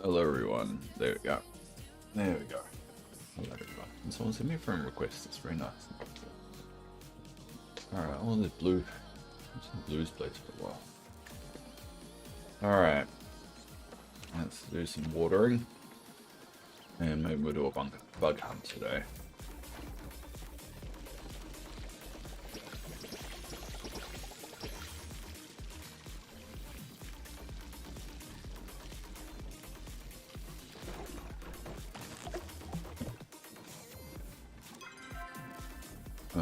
Hello everyone. There we go. There we go. Hello everyone. And someone sent me a friend request. It's very nice. Alright, all the blue. Some blues plates for a while. Alright. Let's do some watering. And maybe we'll do a bug hunt today. I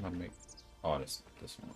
want to make... Oh, this one.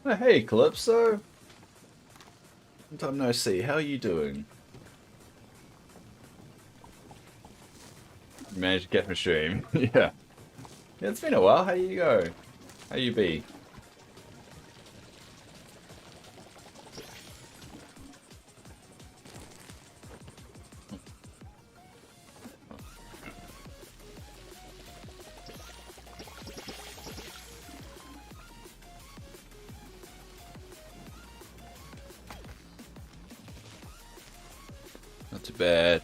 Oh, hey, Calypso. Long time no see. How are you doing? Managed to get my stream. Yeah. Yeah, it's been a while. How you go? How you be? Not too bad.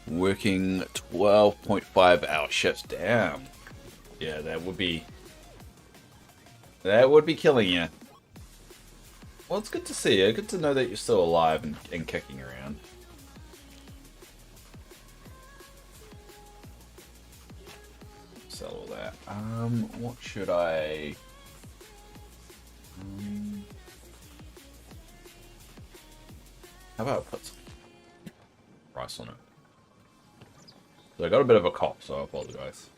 Working 12.5-hour shifts. Damn. Yeah, that would be killing you. Well, it's good to see you. Good to know that you're still alive and kicking around. Sell all that. What should I... how about I put some rice on it? So I got a bit of a cough, so I apologize.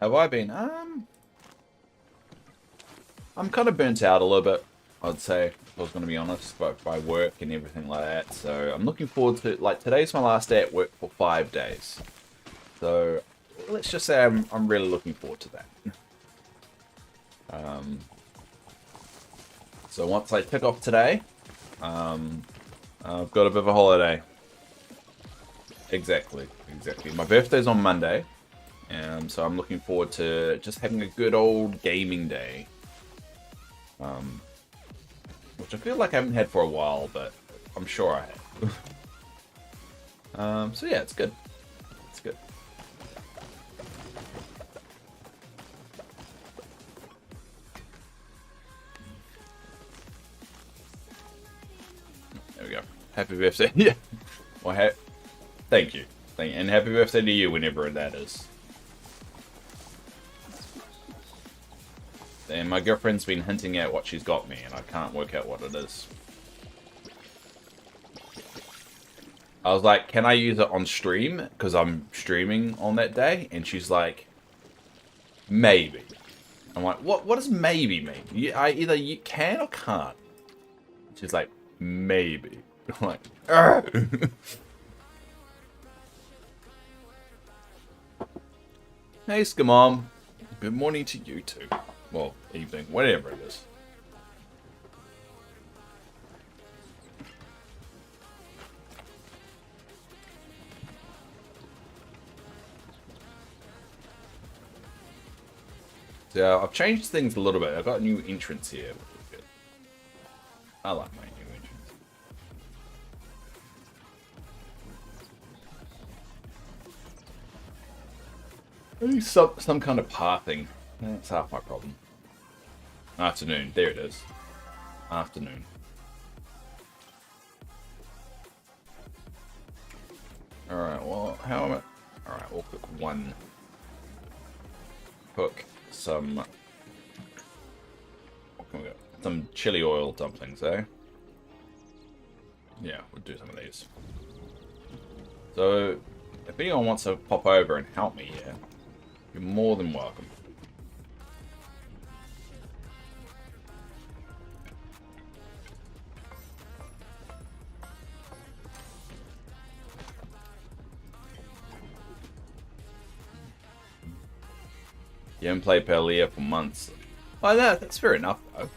Have I been? I'm kind of burnt out a little bit, I'd say, if I was going to be honest, by work and everything like that. So I'm looking forward to, like, today's my last day at work for 5 days. So let's just say I'm really looking forward to that. So once I tick off today, I've got a bit of a holiday. Exactly. My birthday's on Monday. So I'm looking forward to just having a good old gaming day. Which I feel like I haven't had for a while, but I'm sure I have. So yeah, it's good. It's good. There we go. Happy birthday. Yeah. Well, thank you. And happy birthday to you whenever that is. And my girlfriend's been hinting at what she's got me, and I can't work out what it is. I was like, can I use it on stream? Because I'm streaming on that day. And she's like, maybe. I'm like, what does maybe mean? Either you can or can't. She's like, maybe. I'm like, argh. Hey, Skamom. Good morning to you too. Well, evening, whatever it is. So I've changed things a little bit. I've got a new entrance here, which is good. I like my new entrance. Some kind of pathing. That's half my problem. Afternoon. There it is. Afternoon. Alright, well, how am I... Alright, we'll cook one. Cook some... What can we got? Some chili oil dumplings, eh? Yeah, we'll do some of these. So, if anyone wants to pop over and help me here, you're more than welcome. You haven't played Palia for months. Oh, that's fair enough, though.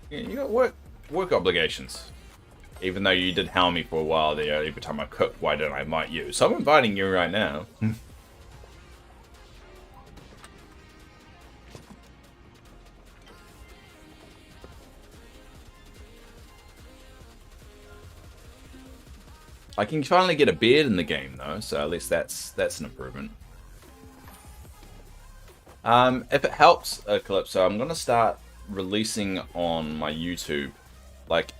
You got work obligations. Even though you did hound me for a while there, every time I cooked, why don't I invite you? So I'm inviting you right now. I can finally get a beard in the game, though, so at least that's an improvement. If it helps, Calypso, I'm going to start releasing on my YouTube, like,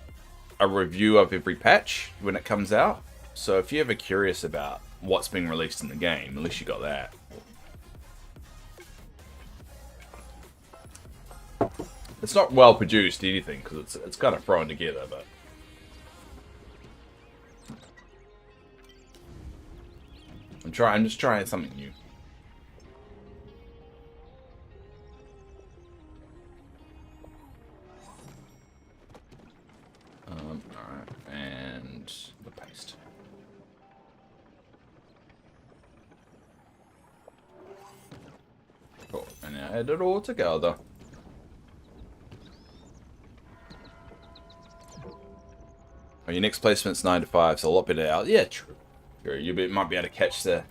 a review of every patch when it comes out. So if you're ever curious about what's being released in the game, at least you got that. It's not well produced anything, because it's kind of thrown together, but... I'm just trying something new. Alright, and the paste. Cool, and now add it all together. Oh, your next placement's 9 to 5, so a lot better out. Yeah, true. You might be able to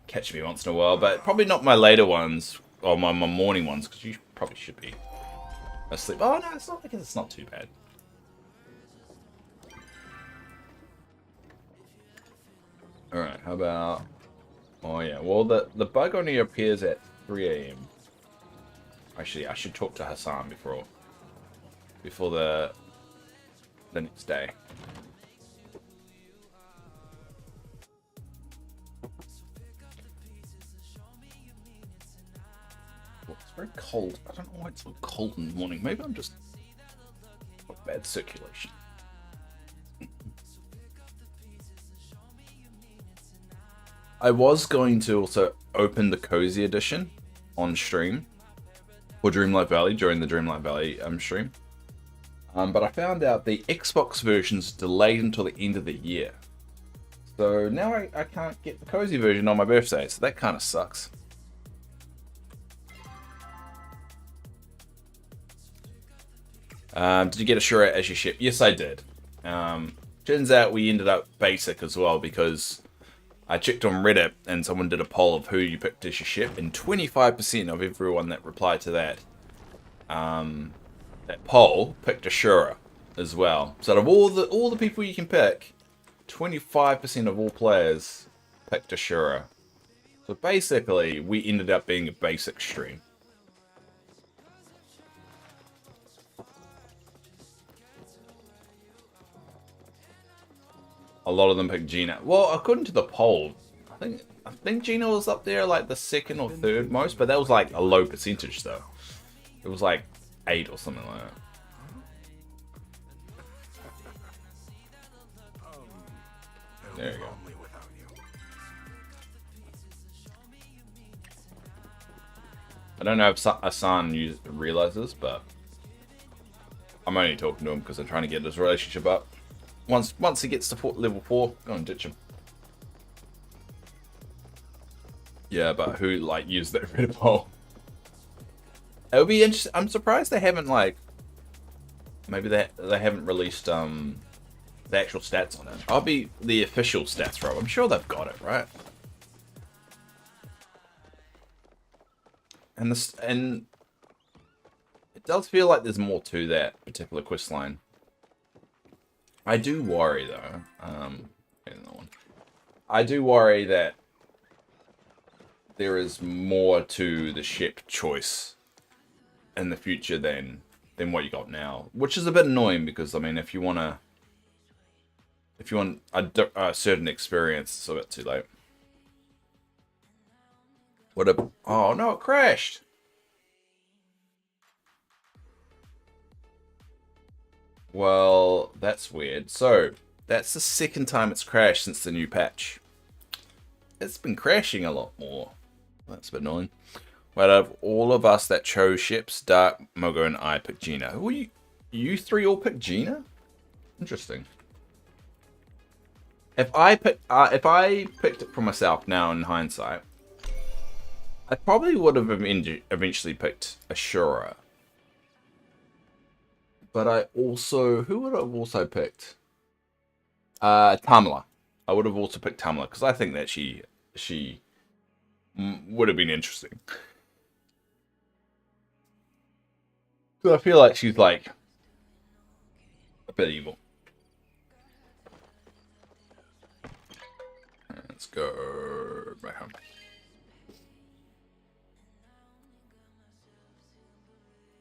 catch me once in a while, but probably not my later ones, or my morning ones, because you probably should be asleep. Oh, no, it's not like it's not too bad. Alright, how about... Oh, yeah. Well, the bug only appears at 3 AM. Actually, I should talk to Hassan before the next day. Well, it's very cold. I don't know why it's so cold in the morning. Maybe I'm just got bad circulation. I was going to also open the Cozy Edition on stream for Dreamlight Valley during the Dreamlight Valley stream. But I found out the Xbox version's delayed until the end of the year. So now I can't get the Cozy version on my birthday, so that kind of sucks. Did you get Ashura as your ship? Yes, I did. Turns out we ended up basic as well, because I checked on Reddit and someone did a poll of who you picked as your ship, and 25% of everyone that replied to that poll picked Ashura as well. So out of all the people you can pick, 25% of all players picked Ashura. So basically, we ended up being a basic stream. A lot of them picked Gina. Well, according to the poll, I think Gina was up there like the second or third most, but that was like a low percentage though. It was like 8 or something like that. There you go. I don't know if Hassan realizes, but I'm only talking to him because I'm trying to get this relationship up. Once he gets to level 4, go and ditch him. Yeah, but who used that Reddit poll? It would be interesting. I'm surprised they haven't maybe they haven't released the actual stats on it. I'll be the official stats row. I'm sure they've got it, right? And it does feel like there's more to that particular quest line. I do worry though. I do worry that there is more to the ship choice in the future than what you got now, which is a bit annoying because I mean, if you want a certain experience, it's a bit too late. What a... Oh no, it crashed. Well, that's weird. So, that's the second time it's crashed since the new patch. It's been crashing a lot more. That's a bit annoying. But out of all of us that chose ships, Dark, Mogo, and I picked Gina. Who are you? You three all picked Gina? Interesting. If I picked it for myself now in hindsight, I probably would have eventually picked Ashura. But I also... Who would I have also picked? Tamla. I would have also picked Tamla, because I think that she would have been interesting. So I feel like she's, like, a bit evil. Let's go back home.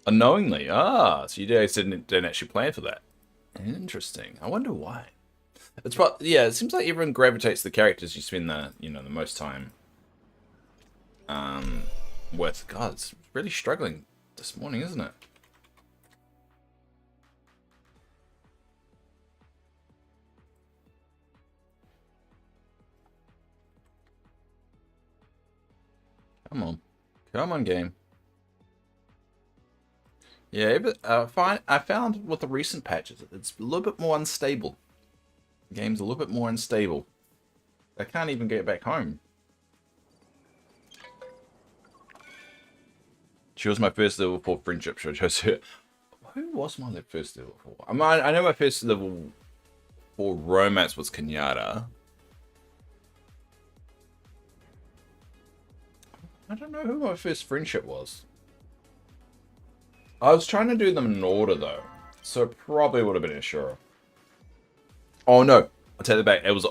Unknowingly. Ah, so you guys didn't actually plan for that. Interesting. I wonder why. It's probably, yeah, it seems like everyone gravitates to the characters you spend the most time with. God, it's really struggling this morning, isn't it? Come on. Come on, game. Yeah, I found with the recent patches, it's a little bit more unstable. The game's a little bit more unstable. I can't even get back home. She was my first level 4 friendship. So I chose her. Who was my first level 4? I know my first level 4 romance was Kenyatta. I don't know who my first friendship was. I was trying to do them in order though, so it probably would have been Ashura. Oh no, I'll take it back. It was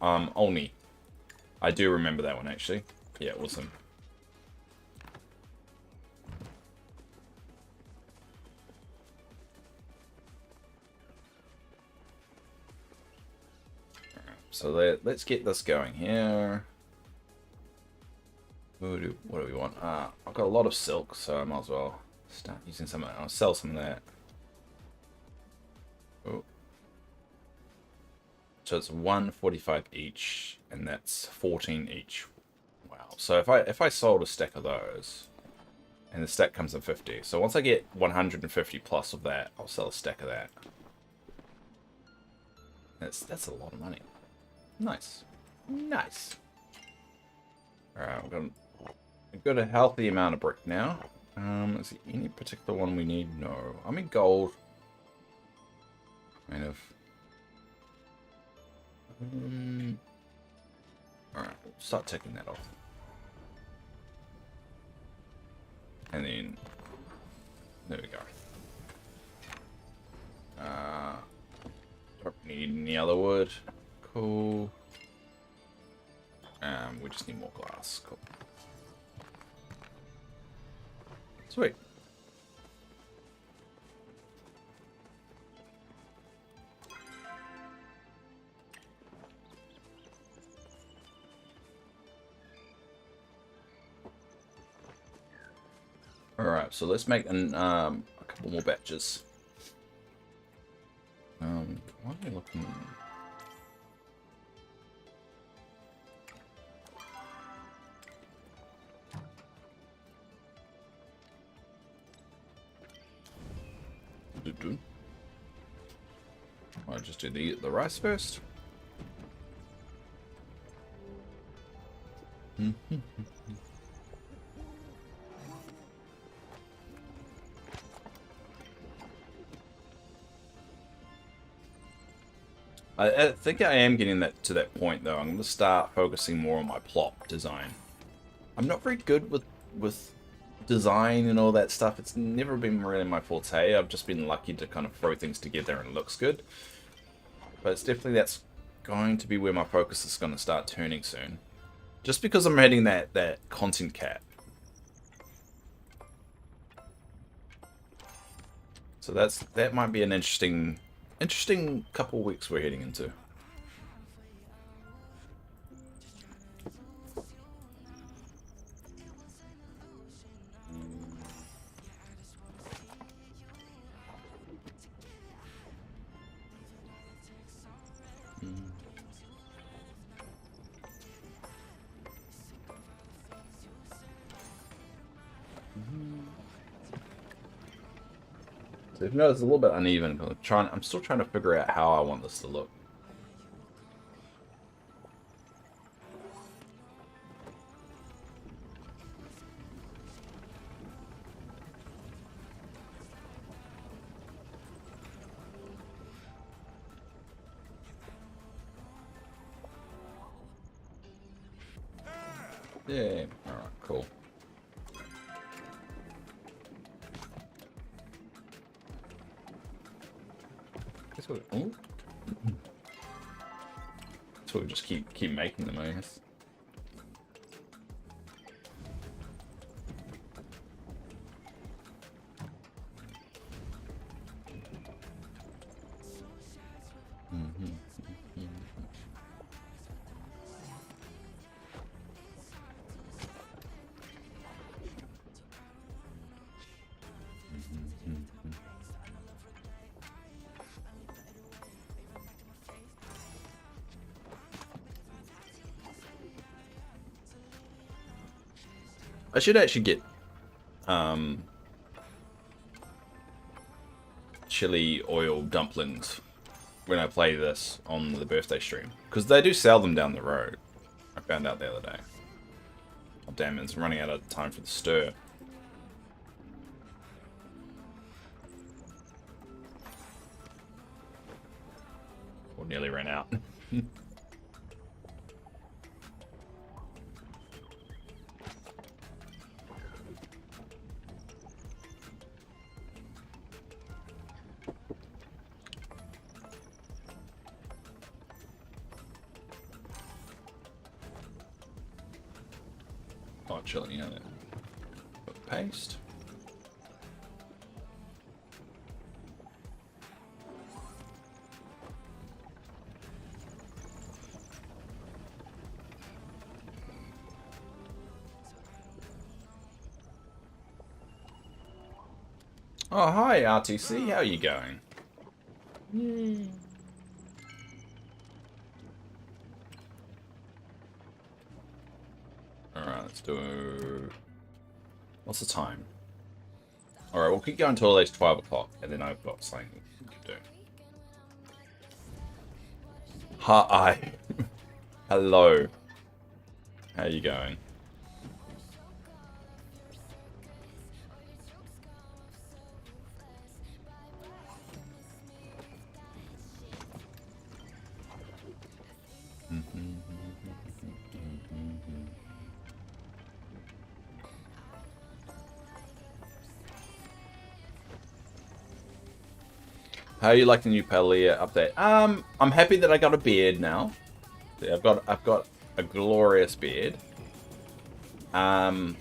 Oni. I do remember that one actually. Yeah, it was him. So let's get this going here. What do we want? I've got a lot of silk, so I might as well start using some of that. I'll sell some of that. Oh. So it's 145 each, and that's 14 each. Wow. So if I sold a stack of those, and the stack comes in 50. So once I get 150 plus of that, I'll sell a stack of that. That's a lot of money. Nice. Nice. Alright, we've got a healthy amount of brick now. Is there any particular one we need? No. I mean gold. Kind of. Alright, start taking that off. And then there we go. Don't need any other wood. Cool. We just need more glass. Cool. Sweet. Alright, so let's make a couple more batches. Why are we looking? I'll just do the rice first. I think I am getting to that point though. I'm going to start focusing more on my plot design. I'm not very good with design and all that stuff. It's never been really my forte. I've just been lucky to kind of throw things together and it looks good. But it's definitely that's going to be where my focus is going to start turning soon. Just because I'm hitting that content cap. So that might be an interesting couple weeks we're heading into. So if you notice, it's a little bit uneven. I'm still trying to figure out how I want this to look. Yeah. All right. Cool. Ooh. So we just keep making them, I guess. I should actually get chili oil dumplings when I play this on the birthday stream, because they do sell them down the road. I found out the other day. Oh damn, it's running out of time for the stir. Or nearly ran out. Oh, chilling out there. Paste. Oh, hi, RTC. How are you going? Alright, let's do... What's the time? Alright, we'll keep going until at least 12 o'clock, and then I've got something we can do. Hi. Hello. How are you going? How you like the new Palia update? I'm happy that I got a beard now. Yeah, I've got a glorious beard. The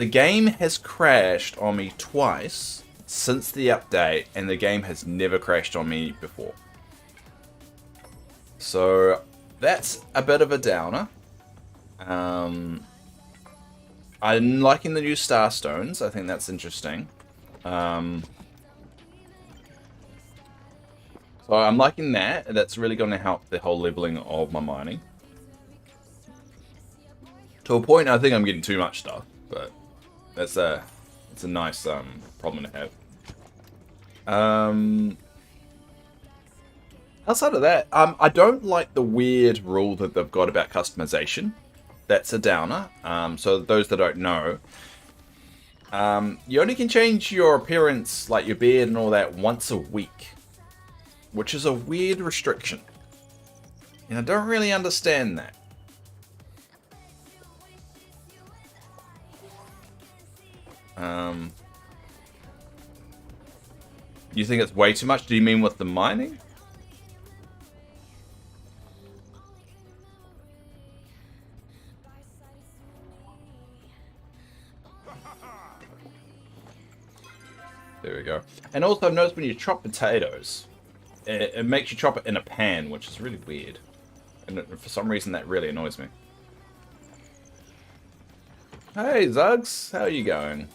game has crashed on me twice since the update, and the game has never crashed on me before. So that's a bit of a downer. I'm liking the new Starstones. I think that's interesting. So I'm liking that. That's really going to help the whole leveling of my mining. To a point, I think I'm getting too much stuff, but it's a nice problem to have. Outside of that, I don't like the weird rule that they've got about customization. That's a downer. So those that don't know, you only can change your appearance, like your beard and all that, once a week. Which is a weird restriction. And I don't really understand that. You think it's way too much? Do you mean with the mining? And also, I've noticed when you chop potatoes, it makes you chop it in a pan, which is really weird. And for some reason, that really annoys me. Hey, Zugs. How are you going?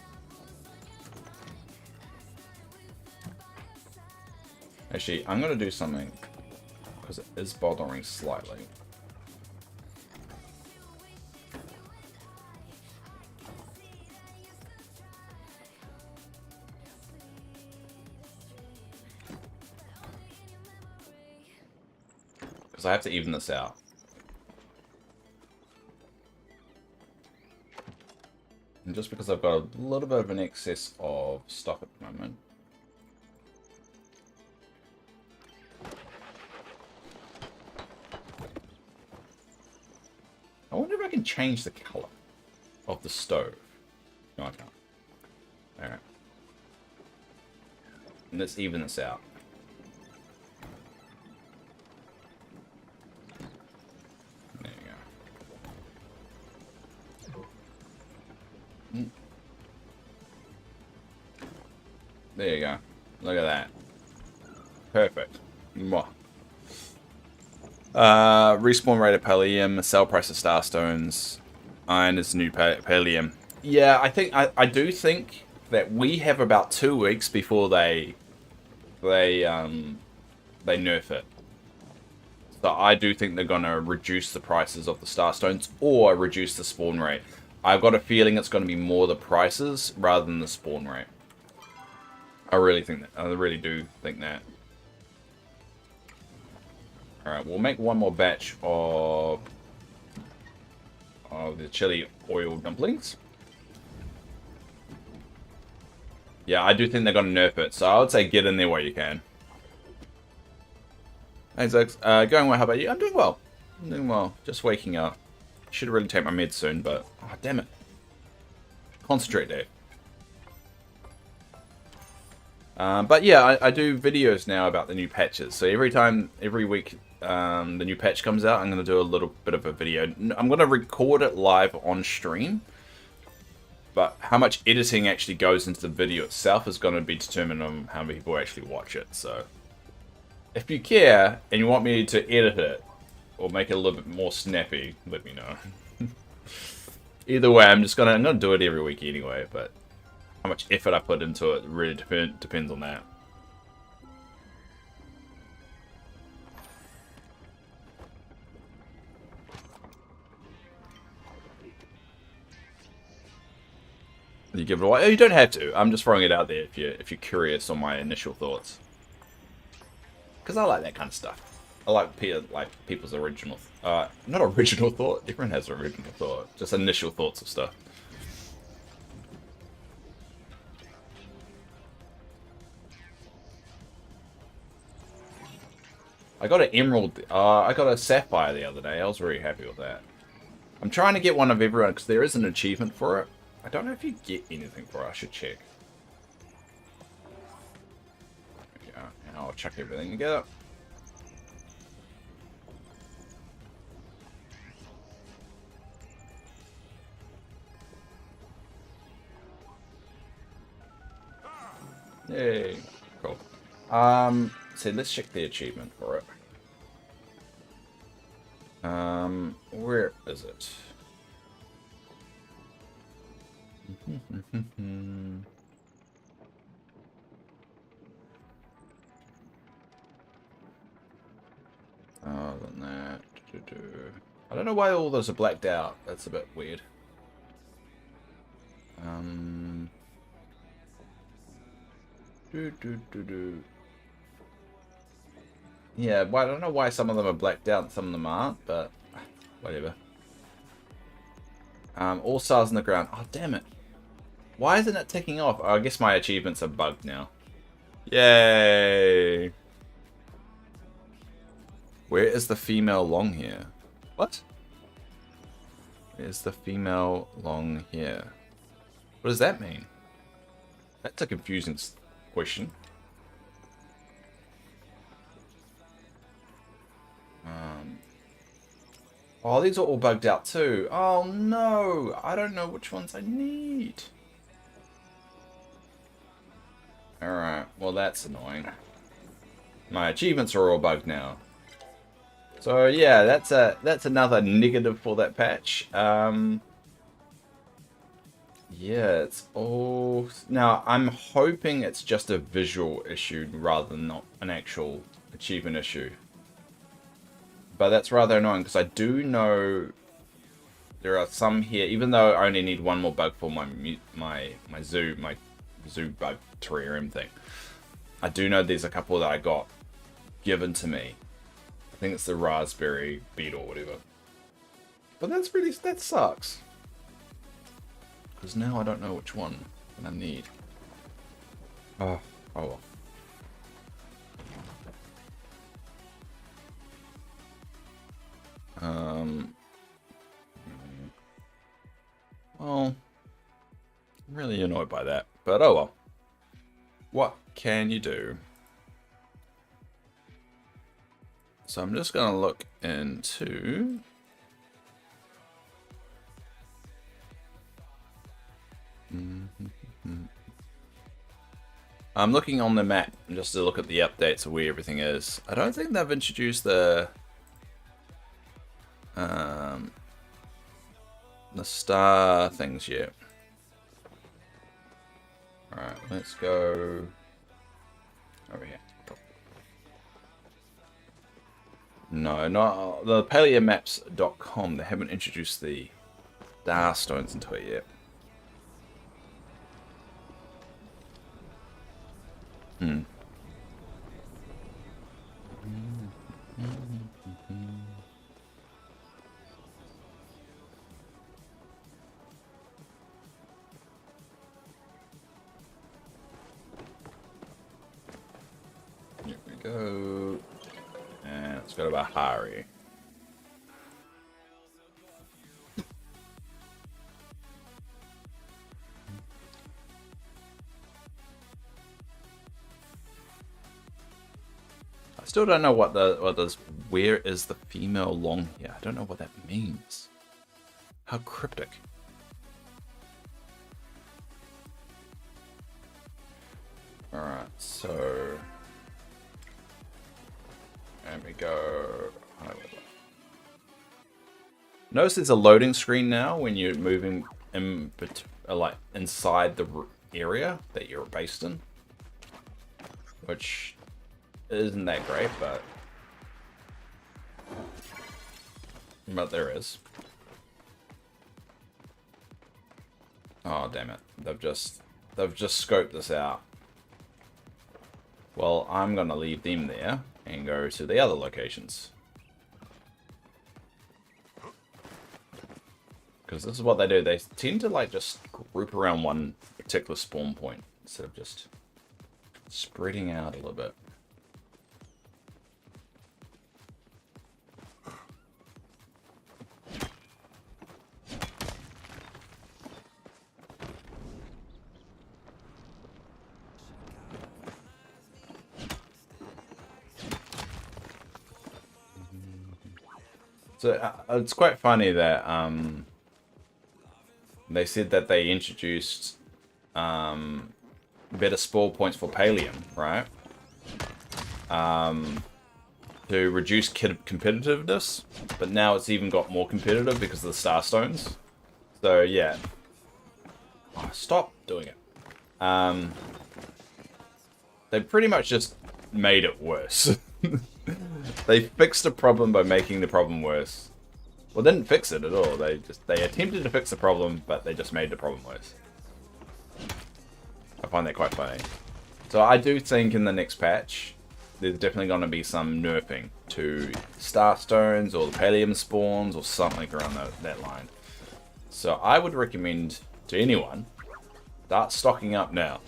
Actually, I'm going to do something, because it is bothering slightly. Because I have to even this out. And just because I've got a little bit of an excess of stuff at the moment. I wonder if I can change the color of the stove. No, I can't. Alright. And let's even this out. There you go. There you go. Look at that. Perfect. Mwah. Respawn rate of Pallium, sell price of Starstones, iron is new Pallium. Yeah, I do think that we have about 2 weeks before they nerf it. So I do think they're gonna reduce the prices of the Starstones or reduce the spawn rate. I've got a feeling it's gonna be more the prices rather than the spawn rate. I really think that. I really do think that. Alright, we'll make one more batch of the chili oil dumplings. Yeah, I do think they're going to nerf it, so I would say get in there while you can. Hey, Zex. Going well, how about you? I'm doing well. I'm doing well. Just waking up. Should really take my meds soon, but... Oh, damn it. Concentrate, Dave. But yeah, I do videos now about the new patches. So every week, the new patch comes out, I'm going to do a little bit of a video. I'm going to record it live on stream. But how much editing actually goes into the video itself is going to be determined on how many people actually watch it. So if you care and you want me to edit it or make it a little bit more snappy, let me know. Either way, I'm going to do it every week anyway, but how much effort I put into it really depends on that. You give it away? Oh, you don't have to. I'm just throwing it out there if you're curious on my initial thoughts. Because I like that kind of stuff. I like people's original, not original thought. Everyone has original thought. Just initial thoughts of stuff. I got an emerald. I got a sapphire the other day. I was very happy with that. I'm trying to get one of everyone because there is an achievement for it. I don't know if you get anything for it. I should check. There we go. And I'll chuck everything together. Yay. Cool. So let's check the achievement for it. Where is it? Other than that, I don't know why all those are blacked out. That's a bit weird. Yeah, well, I don't know why some of them are blacked out and some of them aren't, but whatever. All stars on the ground. Oh, damn it. Why isn't it ticking off? Oh, I guess my achievements are bugged now. Yay! Where is the female long hair? What? Where's the female long hair? What does that mean? That's a confusing question. Oh, these are all bugged out too. Oh no! I don't know which ones I need. Alright, well that's annoying. My achievements are all bugged now. So yeah, that's another negative for that patch. Yeah, it's all... Now, I'm hoping it's just a visual issue rather than not an actual achievement issue. But that's rather annoying because I do know there are some here, even though I only need one more bug for my zoo bug terrarium thing. I do know there's a couple that I got given to me. I think it's the raspberry beetle or whatever. But that sucks. Because now I don't know which one I need. Oh well. Well, I'm really annoyed by that, but oh well. What can you do? So I'm just gonna look into... I'm looking on the map just to look at the updates of where everything is. I don't think they've introduced the star things yet. Alright, let's go over here. No, not the paleomaps.com. They haven't introduced the star stones into it yet. Here we go. And let's go to Bahari. I still don't know what this. Where is the female long hair? I don't know what that means. How cryptic. Alright, so there we go. Notice there's a loading screen now when you're moving in, like inside the area that you're based in, which isn't that great, but there is. Oh damn it! They've just scoped this out. Well, I'm gonna leave them there and go to the other locations. Because this is what they do. They tend to like just group around one particular spawn point instead of just spreading out a little bit. So it's quite funny that they said that they introduced better spawn points for Pallium, right? To reduce competitiveness, but now it's even got more competitive because of the star stones. So yeah, stop doing it. They pretty much just made it worse. They fixed a problem by making the problem worse. Well, they didn't fix it at all. They attempted to fix the problem, but they just made the problem worse. I find that quite funny. So I do think in the next patch, there's definitely going to be some nerfing to star stones or the Pallium spawns or something around that line. So I would recommend to anyone, start stocking up now.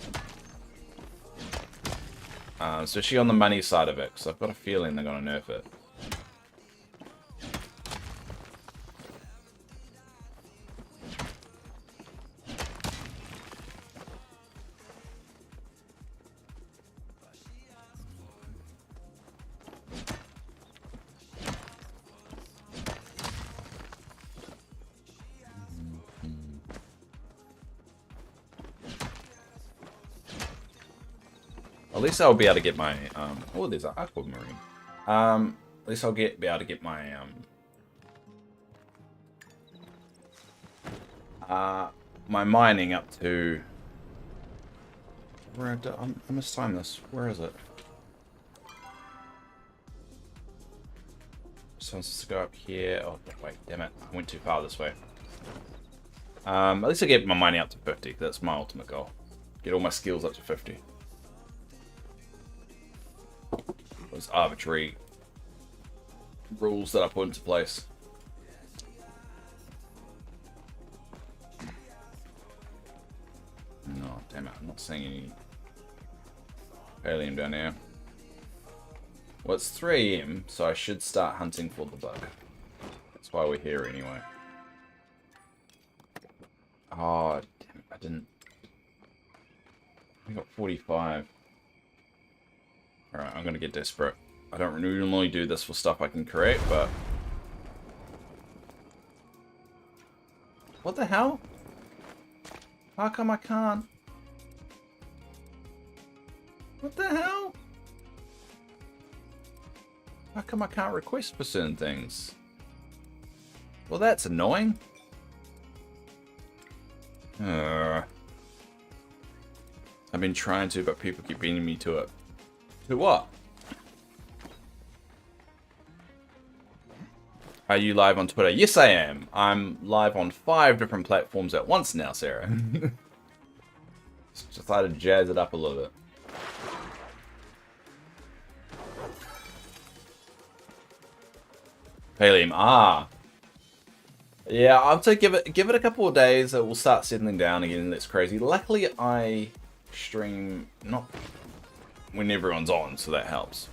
Especially on the money side of it, because I've got a feeling they're going to nerf it. least I'll be able to get my oh, there's an aquamarine. At least I'll be able to get my my mining up to where I must time this. Where is it? So I'm supposed to go up here. Oh wait, damn it! I went too far this way. At least I get my mining up to 50. That's my ultimate goal. Get all my skills up to 50. Those arbitrary rules that I put into place. No, damn it, I'm not seeing any pallium down here. Well, it's 3 AM, so I should start hunting for the bug. That's why we're here anyway. Oh, damn it, I didn't... I got 45. Alright, I'm gonna get desperate. I don't normally do this for stuff I can create, but... What the hell? How come I can't? What the hell? How come I can't request for certain things? Well, that's annoying. I've been trying to, but people keep beating me to it. To what? Are you live on Twitter? Yes, I am. I'm live on 5 different platforms at once now, Sarah. Just decided to jazz it up a little bit. Pallium, yeah, I'll say give it a couple of days. It will start settling down again. That's crazy. Luckily, I stream not when everyone's on, so that helps.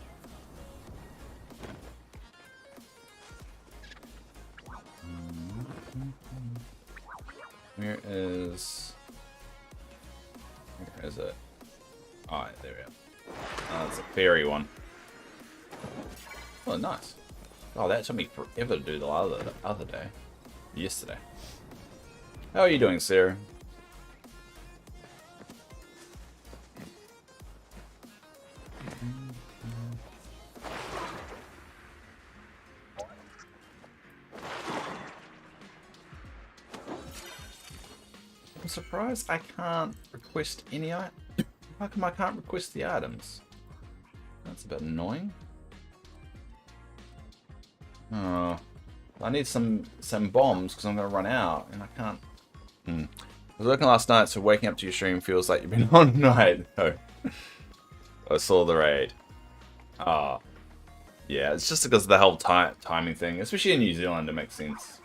Where is it? Alright, there we go. Oh, it's a fairy one. Oh, nice. Oh, that took me forever to do the other day. Yesterday. How are you doing, Sarah? I'm surprised I can't request any item. How come I can't request the items? That's a bit annoying. Oh, I need some bombs because I'm going to run out and I can't. I was working last night, so waking up to your stream feels like you've been on night. No. I saw the raid. Ah, yeah, it's just because of the whole timing thing, especially in New Zealand. It makes sense.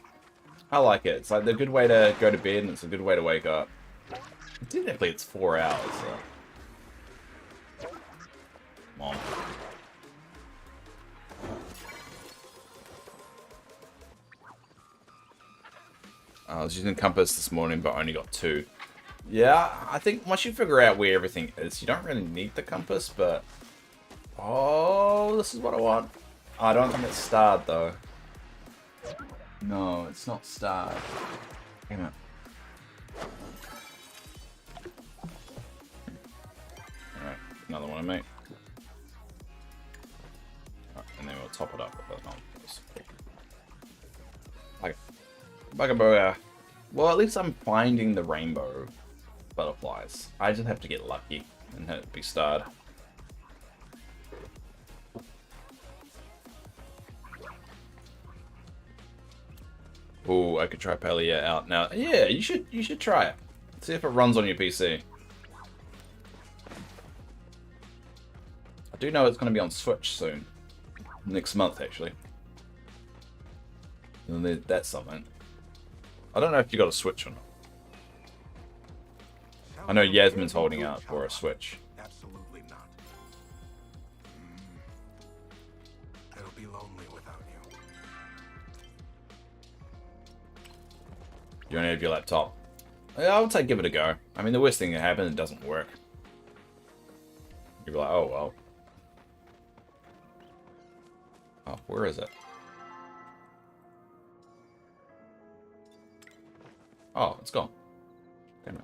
I like it. It's like the good way to go to bed, and it's a good way to wake up. Technically, it's 4 hours. So. Come on. I was using compass this morning, but I only got 2. Yeah, I think once you figure out where everything is, you don't really need the compass, but... Oh, this is what I want. I don't think it's starred, though. No, it's not starred. Damn it. Alright, another one, mate. Alright, and then we'll top it up with another piece. Okay. Bugaboo. Well, at least I'm finding the rainbow butterflies. I just have to get lucky and have it be starred. Oh, I could try Palia out now. Yeah, you should try it. See if it runs on your PC. I do know it's going to be on Switch soon. Next month, actually. And that's something. I don't know if you got a Switch or not. I know Yasmin's holding out for a Switch. Absolutely not. It'll be lonely without you. You only have your laptop. Yeah, I would say give it a go. I mean, the worst thing that happens, it doesn't work. You'd be like, oh well. Oh, where is it? Oh, it's gone. Damn it.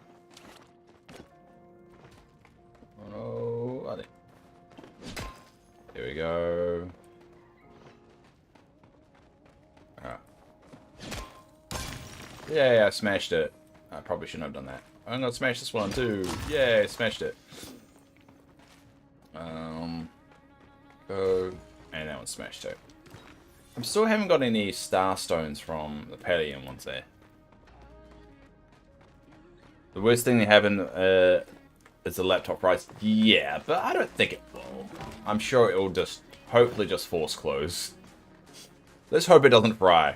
Oh no, I think. go. Alright. Yeah, I smashed it. I probably shouldn't have done that. I'm gonna smash this one too. Yeah, I smashed it. Go. And that one's smashed too. I still haven't got any star stones from the Palladium ones there. The worst thing they have in is the laptop price. Yeah, but I don't think it will. I'm sure it will just, hopefully just force close. Let's hope it doesn't fry.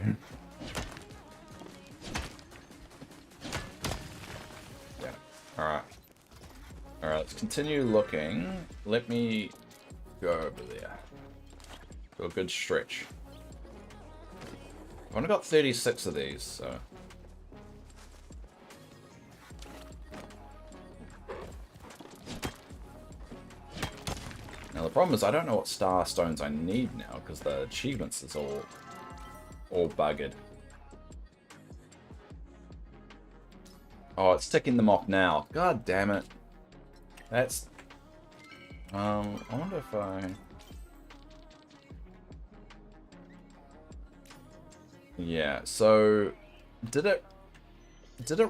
Yeah, alright. Alright, let's continue looking. Let me go over there. Do a good stretch. I've only got 36 of these, so... Now the problem is I don't know what star stones I need now, because the achievements is all buggered. Oh, it's ticking them off now. God damn it. That's... I wonder if I... Yeah, so... Did it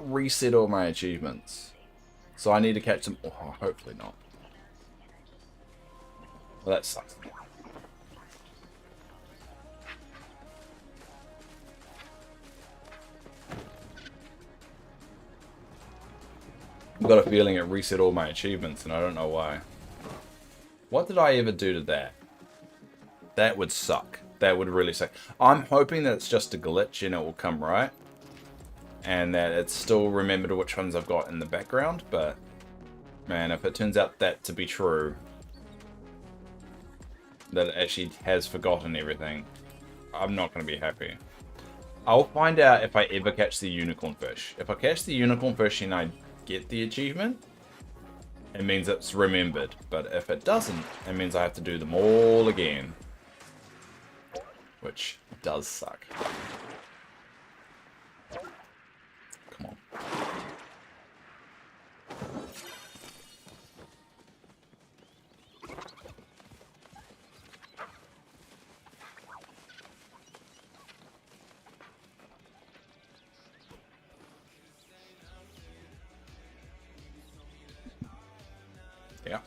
reset all my achievements? So I need to catch them... Oh, hopefully not. Well, that sucks. I've got a feeling it reset all my achievements, and I don't know why. What did I ever do to that? That would suck. That would really suck. I'm hoping that it's just a glitch and it will come right. And that it's still remembered which ones I've got in the background, but... Man, if it turns out that to be true... That it actually has forgotten everything, I'm not going to be happy. I'll find out if I ever catch the unicorn fish. If I catch the unicorn fish and I get the achievement, it means it's remembered. But if it doesn't, it means I have to do them all again. Which does suck. Come on. Yeah.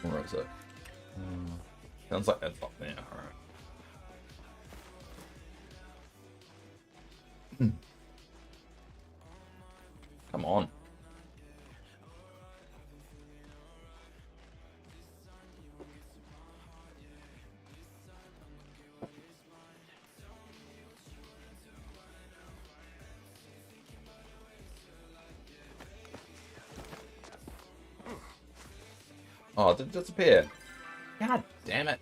Where is it? Sounds like that's up there. Alright. Come on. Oh, it disappeared. God damn it.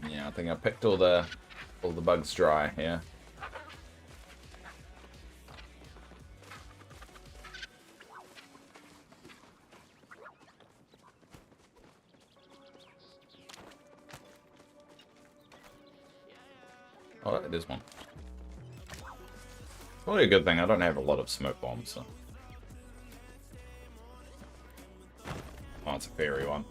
Yeah, I think I picked all the bugs dry here. Oh, there's one. Probably a good thing I don't have a lot of smoke bombs, so. Oh, it's a fairy one.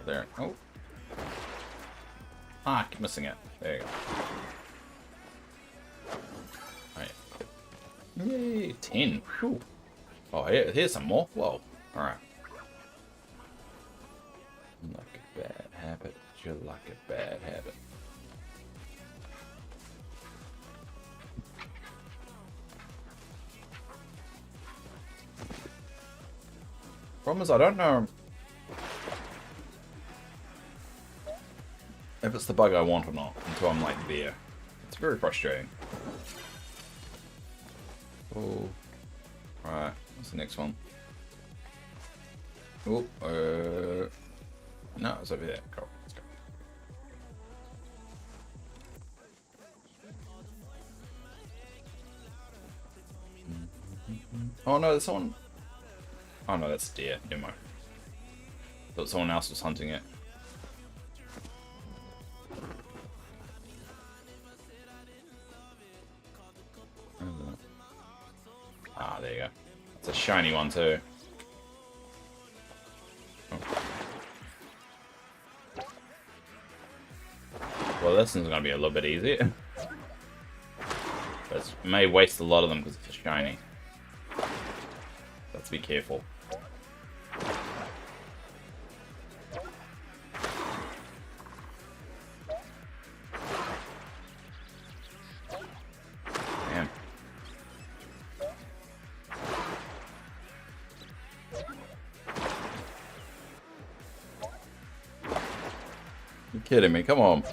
There. Oh. Ah, I keep missing it. There you go. Alright. Yay, 10. Whew. Oh, here's some more. Whoa. Alright. Like a bad habit. You like a bad habit. Problem is, I don't know if it's the bug I want or not until I'm like there. It's very frustrating. Oh, alright. What's the next one? Oh, no, it's over there. Cool. Let's go. Oh no, there's someone. Oh no, that's a deer. Never mind. Thought someone else was hunting it. Ah, there you go. It's a shiny one too. Oh. Well, this one's gonna be a little bit easier. But it may waste a lot of them because it's a shiny. Let's be careful. Damn. You're kidding me, come on.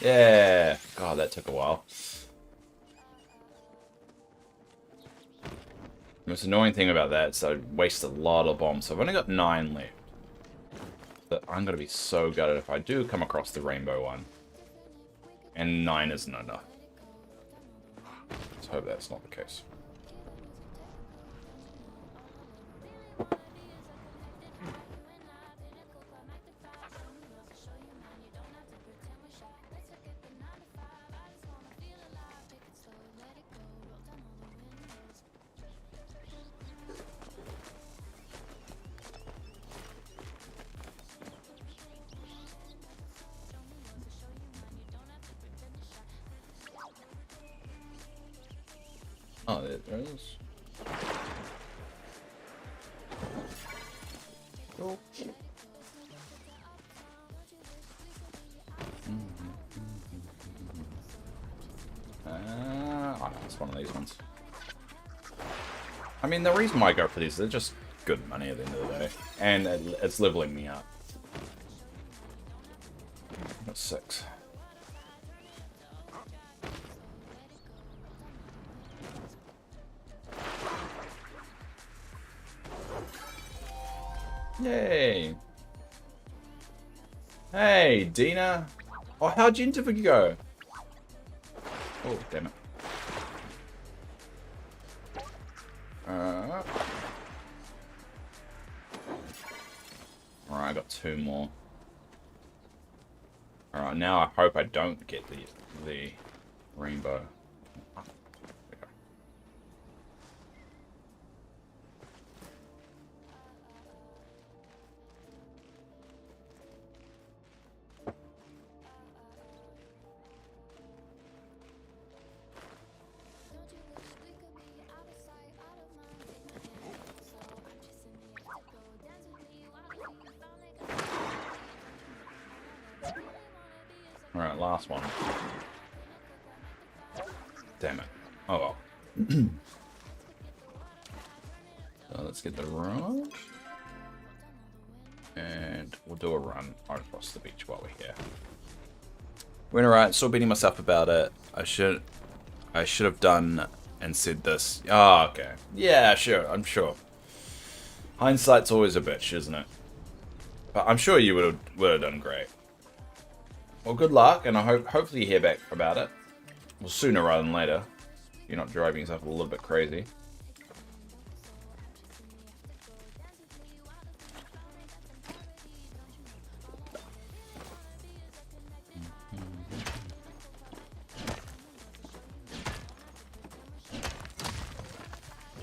Yeah. God, that took a while. The most annoying thing about that is I waste a lot of bombs. So I've only got 9 left. But I'm going to be so gutted if I do come across the rainbow one. And 9 isn't enough. Let's hope that's not the case. Oh, there it is. Oh. Oh no, it's one of these ones. I mean, the reason why I go for these, they're just good money at the end of the day. And it's leveling me up. That's 6. Yay! Hey, Dina! Oh, how'd your interview go? Oh, damn it. Alright, I got 2 more. Alright, now I hope I don't get the rainbow. Alright, last one. Damn it. Oh well. So let's get the run. And we'll do a run right across the beach while we're here. Went alright, still beating myself about it. I should have done and said this. Oh, okay. Yeah, sure, I'm sure. Hindsight's always a bitch, isn't it? But I'm sure you would have done great. Well, good luck, and I hopefully you hear back about it. Well, sooner rather than later. You're not driving yourself a little bit crazy.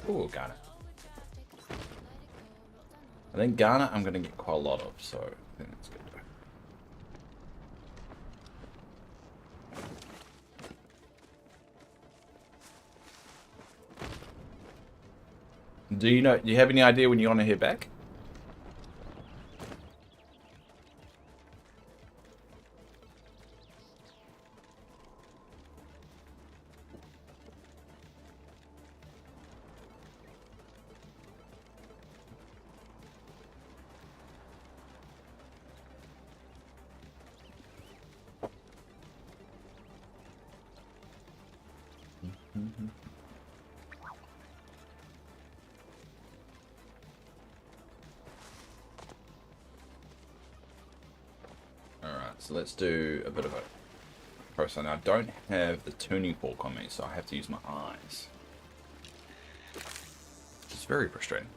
Ooh, got it. I think Ghana I'm going to get quite a lot of, so I think that's good. Do you have any idea when you want to head back? So let's do a bit of a process. Now I don't have the tuning fork on me, so I have to use my eyes. It's very frustrating.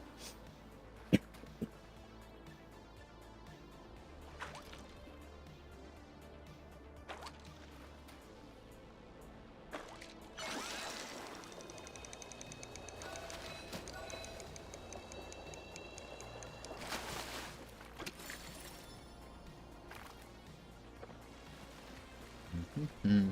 Mm-hmm.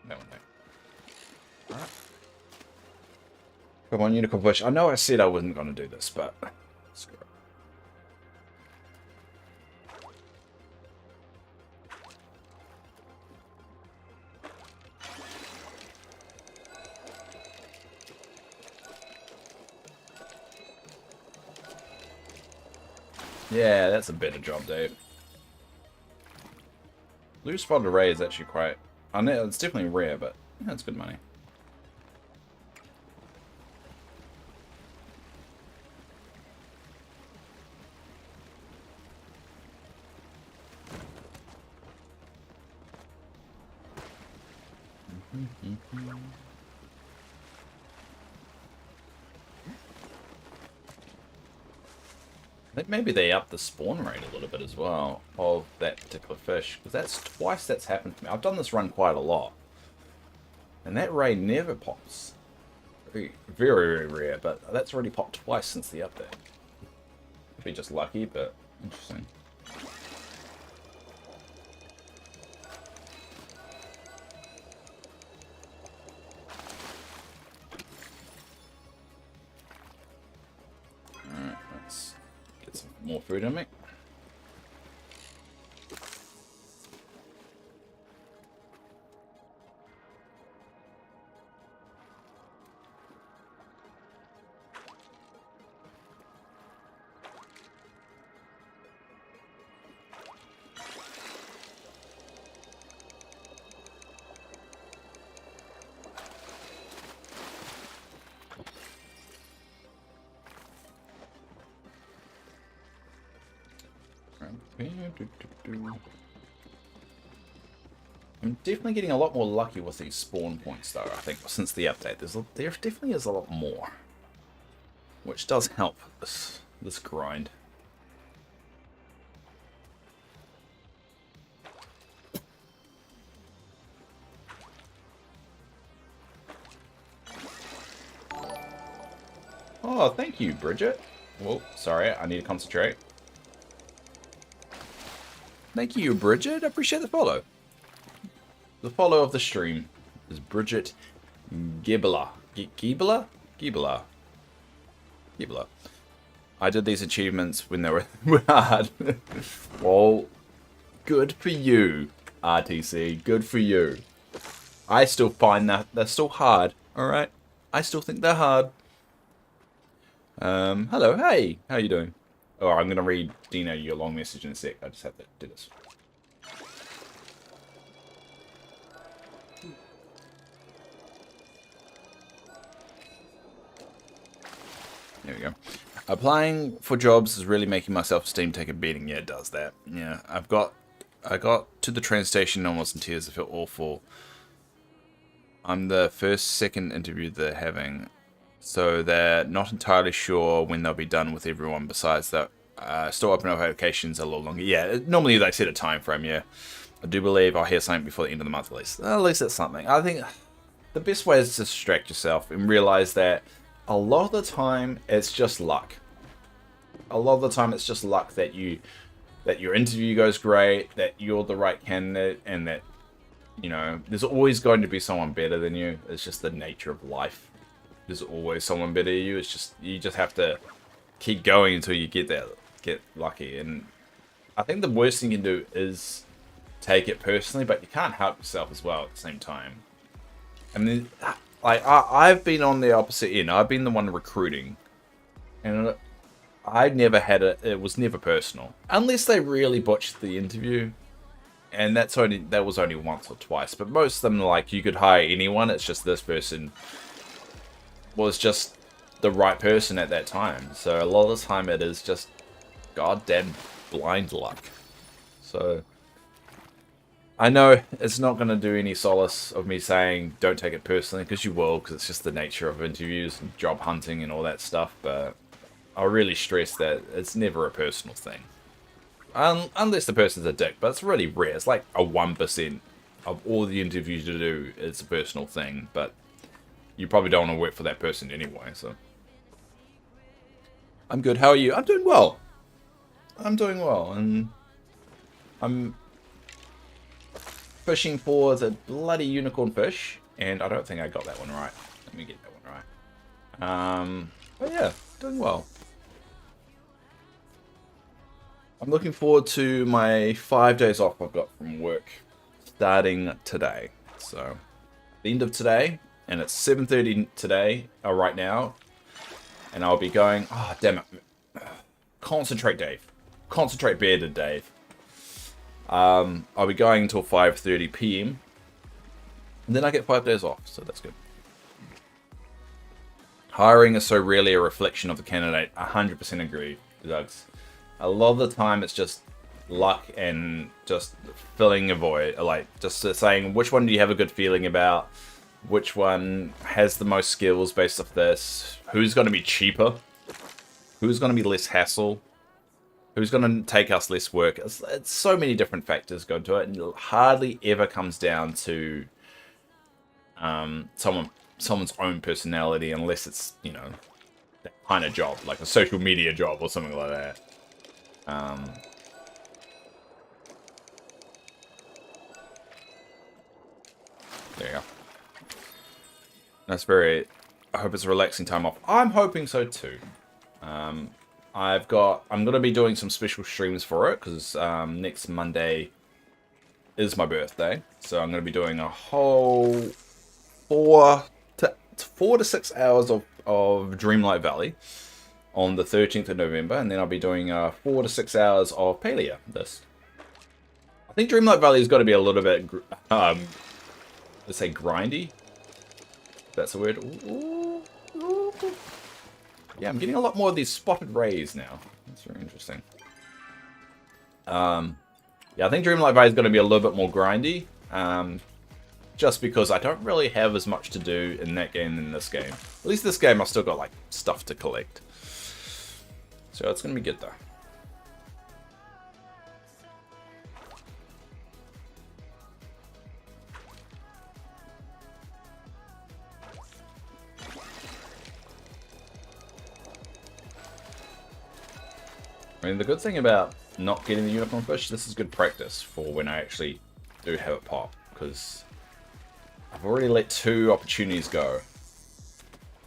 That one there. Alright. Come on, Unicorn Push. I know I said I wasn't going to do this, but screw it. Yeah, that's a better job, Dave. Blue spotted array is actually quite... I know it's definitely rare, but yeah, it's good money. I think maybe they upped the spawn rate a little bit as well of that particular fish, because that's twice that's happened to me. I've done this run quite a lot, and that ray never pops. Very, very, very rare, but that's already popped twice since the update. Could be just lucky, but interesting. Alright, let's get some more food in me. I'm definitely getting a lot more lucky with these spawn points, though. I think since the update, there definitely is a lot more, which does help this grind. Oh, thank you, Bridget. Whoa, sorry, I need to concentrate. Thank you, Bridget. I appreciate the follow. The follow of the stream is Bridget Gibbler. Gibbler? Gibbler. Gibbler. I did these achievements when they were hard. Well, good for you, RTC. Good for you. I still find that they're still hard. Alright? I still think they're hard. Hello, hey. How you doing? Oh, I'm going to read Dino your long message in a sec. I just have to do this. There we go. Applying for jobs is really making my self-esteem take a beating. Yeah, it does that. Yeah, I got to the train station almost in tears. I felt awful. I'm the second interview they're having. So they're not entirely sure when they'll be done with everyone. Besides that, still open up applications a little longer. Yeah, normally they set a time frame, yeah. I do believe I'll hear something before the end of the month at least. At least that's something. I think the best way is to distract yourself and realize that a lot of the time it's just luck. A lot of the time it's just luck that your interview goes great, that you're the right candidate, and that, you know, there's always going to be someone better than you. It's just the nature of life. There's always someone better than you. It's just, you just have to keep going until you get lucky. And I think the worst thing you can do is take it personally, but you can't help yourself as well at the same time. I mean, like, I've been on the opposite end. I've been the one recruiting, and I never had it was never personal. Unless they really botched the interview. And that was only once or twice. But most of them, like, you could hire anyone. It's just this person was just the right person at that time. So a lot of the time it is just goddamn blind luck. So I know it's not going to do any solace of me saying don't take it personally, because you will, because it's just the nature of interviews and job hunting and all that stuff. But I really stress that it's never a personal thing. Unless the person's a dick, but it's really rare. It's like a 1% of all the interviews you do, it's a personal thing, but you probably don't want to work for that person anyway, so. I'm good, how are you? I'm doing well. I'm doing well, and I'm fishing for the bloody unicorn fish, and I don't think I got that one right. Let me get that one right. But yeah, doing well. I'm looking forward to my 5 days off I've got from work starting today. So, the end of today, and it's 7:30 today, right now, and I'll be going, oh, damn it. Concentrate, Dave. Concentrate, bearded Dave. I'll be going until 5:30 PM, and then I get 5 days off, so that's good. Hiring is so rarely a reflection of the candidate. 100% agree, Doug's. A lot of the time, it's just luck and just filling a void. Like, just saying, which one do you have a good feeling about? Which one has the most skills based off this? Who's going to be cheaper? Who's going to be less hassle? Who's going to take us less work? It's so many different factors go into it, and it hardly ever comes down to someone's own personality, unless it's, you know, that kind of job, like a social media job or something like that. There you go. That's very... I hope it's a relaxing time off. I'm hoping so too. I'm going to be doing some special streams for it, because next Monday is my birthday. So I'm going to be doing a whole 4 to 6 hours of Dreamlight Valley on the 13th of November, and then I'll be doing 4 to 6 hours of Palea. I think Dreamlight Valley has got to be a little bit, let's say, grindy. That's a word. Ooh. Yeah, I'm getting a lot more of these spotted rays now. That's very interesting. Yeah, I think Dreamlight Valley is going to be a little bit more grindy. Just because I don't really have as much to do in that game than this game. At least this game I've still got, like, stuff to collect. So it's going to be good, though. I mean, the good thing about not getting the unicorn fish, this is good practice for when I actually do have it pop, because I've already let 2 opportunities go,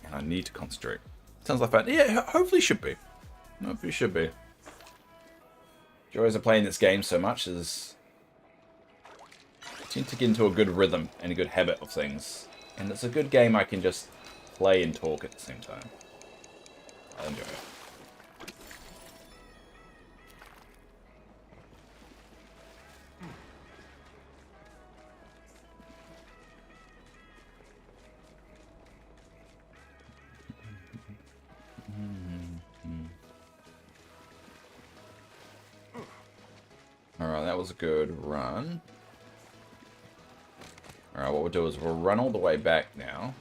and I need to concentrate. Sounds like fun. Yeah, hopefully should be. Hopefully should be. Joys of playing this game so much is I tend to get into a good rhythm and a good habit of things, and it's a good game I can just play and talk at the same time. I enjoy it. Alright, that was a good run. Alright, what we'll do is we'll run all the way back now.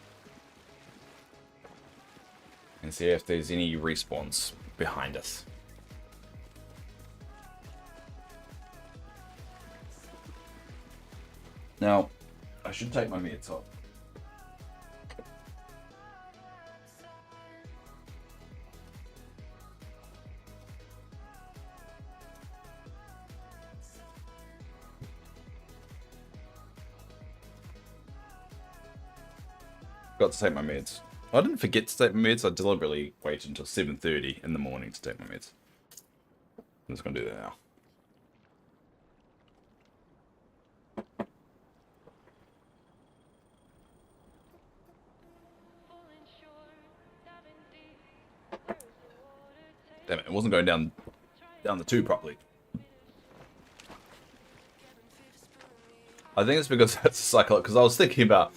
And see if there's any respawns behind us. Now, I should take my meds off. Got to take my meds. I didn't forget to take my meds. I deliberately waited until 7:30 in the morning to take my meds. I'm just going to do that now. Damn it, it wasn't going down the tube properly. I think it's because that's psychological. Because I was thinking about,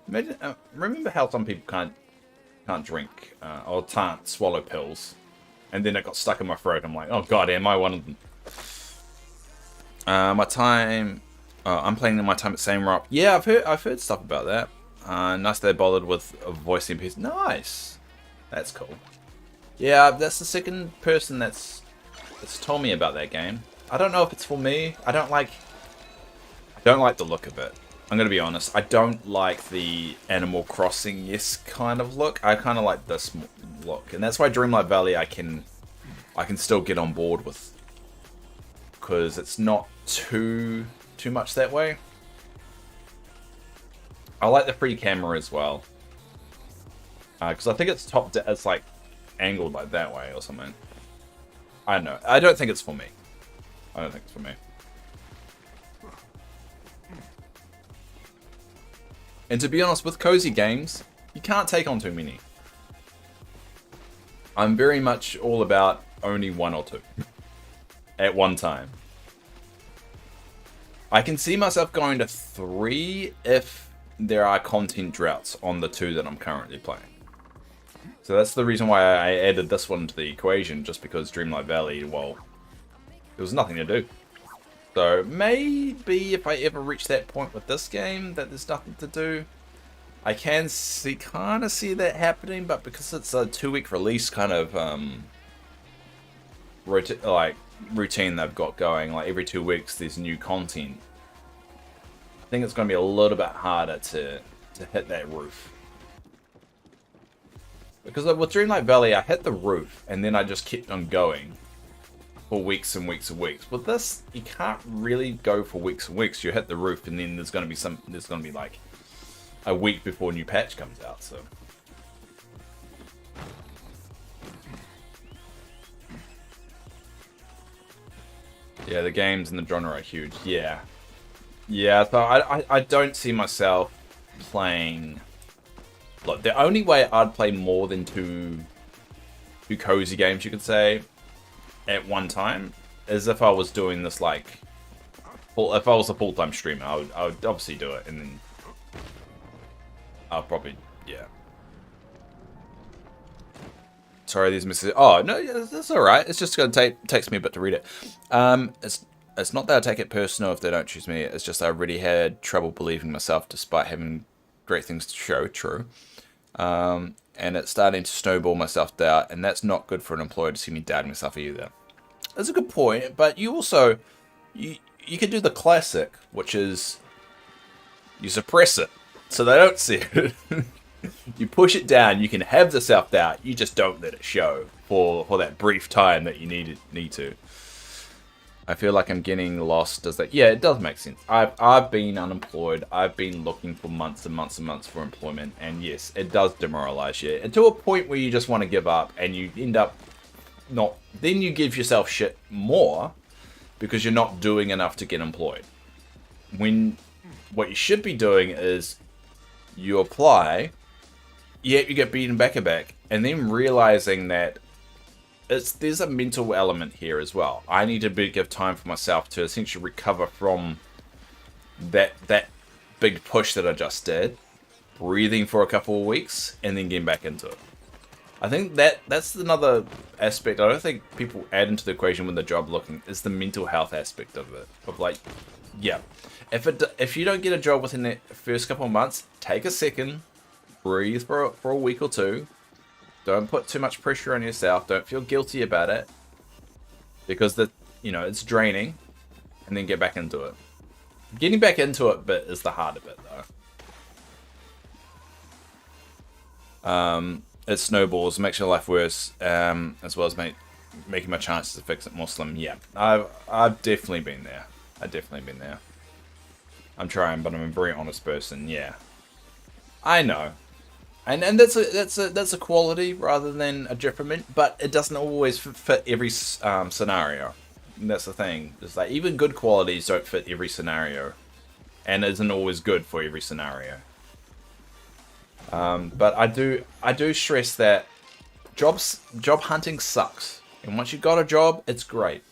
imagine, remember how some people can't drink or can't swallow pills, and then it got stuck in my throat. I'm like, oh god, am I one of them? My time, I'm playing my time at Samrock. Yeah, I've heard stuff about that. Nice they bothered with voicing piece. Nice, that's cool. Yeah, that's the second person that's told me about that game. I don't know if it's for me. I don't like the look of it. I'm gonna be honest. I don't like the Animal Crossing-esque kind of look. I kind of like this look, and that's why Dreamlight Valley I can still get on board with, because it's not too much that way. I like the free camera as well, because I think it's it's like angled like that way or something. I don't know. I don't think it's for me. I don't think it's for me. And to be honest, with cozy games, you can't take on too many. I'm very much all about only one or two at one time. I can see myself going to 3 if there are content droughts on the 2 that I'm currently playing. So that's the reason why I added this one to the equation, just because Dreamlight Valley, well, there was nothing to do. So maybe if I ever reach that point with this game that there's nothing to do, I can kind of see that happening. But because it's a 2-week release kind of routine they've got going, like every 2 weeks there's new content, I think it's going to be a little bit harder to hit that roof. Because with Dreamlight Valley, I hit the roof and then I just kept on going for weeks and weeks and weeks. With this, you can't really go for weeks and weeks. You hit the roof and then there's going to be like a week before a new patch comes out. So yeah, the games and the genre are huge. Yeah. So I don't see myself playing. Look, the only way I'd play more than two cozy games, you could say, at one time, is if I was doing this like, if I was a full-time streamer, I would obviously do it, and then I'll probably, yeah. Sorry, these messages. Oh no, that's all right. It's just gonna takes me a bit to read it. It's not that I take it personal if they don't choose me. It's just I already had trouble believing myself, despite having great things to show. True. And it's starting to snowball my self-doubt, and that's not good for an employer to see me doubting myself either. That's a good point, but you also, you can do the classic, which is you suppress it so they don't see it. You push it down, you can have the self-doubt, you just don't let it show for that brief time that you need to. I feel like I'm getting lost. Does that? Yeah, it does make sense. I've been unemployed. I've been looking for months and months and months for employment, and yes, it does demoralize you. And to a point where you just want to give up, and you end up not. Then you give yourself shit more because you're not doing enough to get employed. When what you should be doing is you apply, yet you get beaten back, and then realizing that there's a mental element here as well. I need to give time for myself to essentially recover from that big push that I just did, breathing for a couple of weeks, and then getting back into it. I think that's another aspect I don't think people add into the equation when they're job looking, is the mental health aspect of it. Of like, yeah, if you don't get a job within the first couple of months, take a second, breathe for a week or two. Don't put too much pressure on yourself. Don't feel guilty about it, because it's draining, and then get back into it. Getting back into it bit is the harder bit, though. It snowballs, makes your life worse, as well as making my chances to fix it more slim. Yeah, I've definitely been there. I'm trying, but I'm a very honest person. Yeah, I know. And that's a quality rather than a detriment, but it doesn't always fit every scenario. And that's the thing. It's like even good qualities don't fit every scenario, and isn't always good for every scenario. But I do stress that job hunting sucks. And once you've got a job, it's great.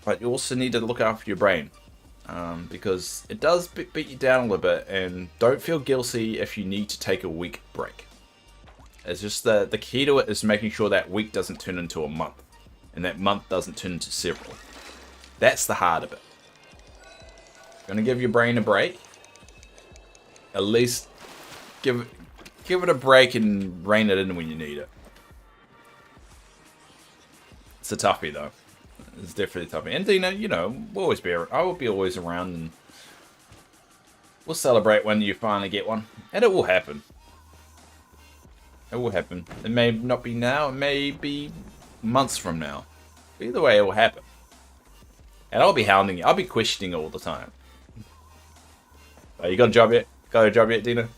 But you also need to look after your brain. Because it does beat you down a little bit. And don't feel guilty if you need to take a week break. It's just the key to it is making sure that week doesn't turn into a month. And that month doesn't turn into several. That's the heart of it. Gonna give your brain a break. At least give it a break and rein it in when you need it. It's a toughie though. It's definitely a toughie. And you know, we'll always be. I will be always around, and we'll celebrate when you finally get one, and it will happen. It will happen. It may not be now. It may be months from now. Either way, it will happen. And I'll be hounding you. I'll be questioning all the time. Oh, you got a job yet? Got a job yet, Dina?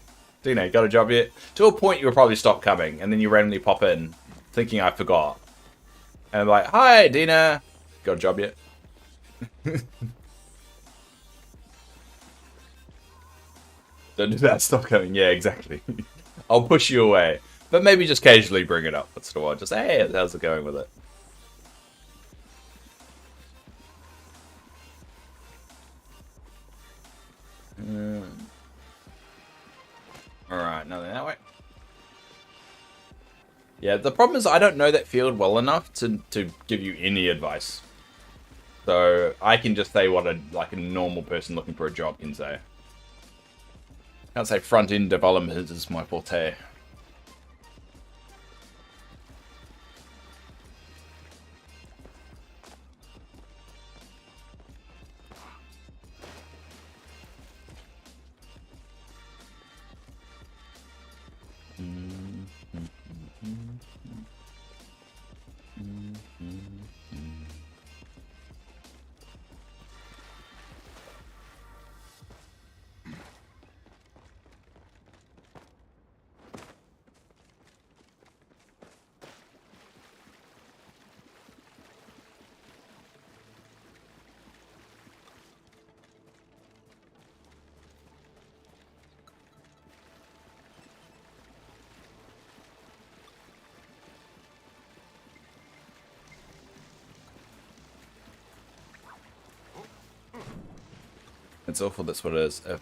Dina, you got a job yet? To a point, you'll probably stop coming, and then you randomly pop in, thinking I forgot. And I'm like, hi, Dina. Got a job yet? Don't do that. Stop coming. Yeah, exactly. I'll push you away. But maybe just casually bring it up once in a while. Just, hey, how's it going with it? Alright, nothing that way. Yeah, the problem is I don't know that field well enough to give you any advice. So I can just say what a normal person looking for a job can say. Can't say front-end development is my forte. It's awful, that's what it is. If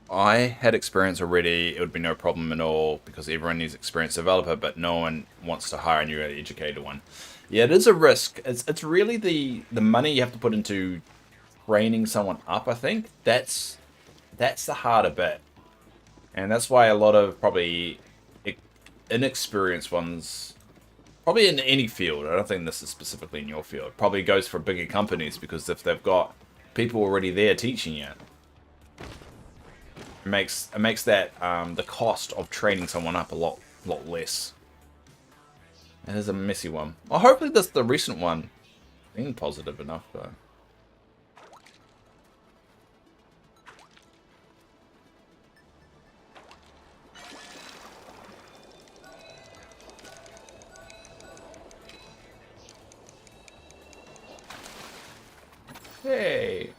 I had experience already, it would be no problem at all, because everyone needs experienced developer, but no one wants to hire a new educated one. Yeah, it is a risk. It's really the money you have to put into training someone up, I think. That's the harder bit. And that's why a lot of probably inexperienced ones, probably in any field, I don't think this is specifically in your field, probably goes for bigger companies, because if they've got people already there teaching you, it makes that the cost of training someone up a lot less. It is a messy one. Well, hopefully the recent one being positive enough though. Hey.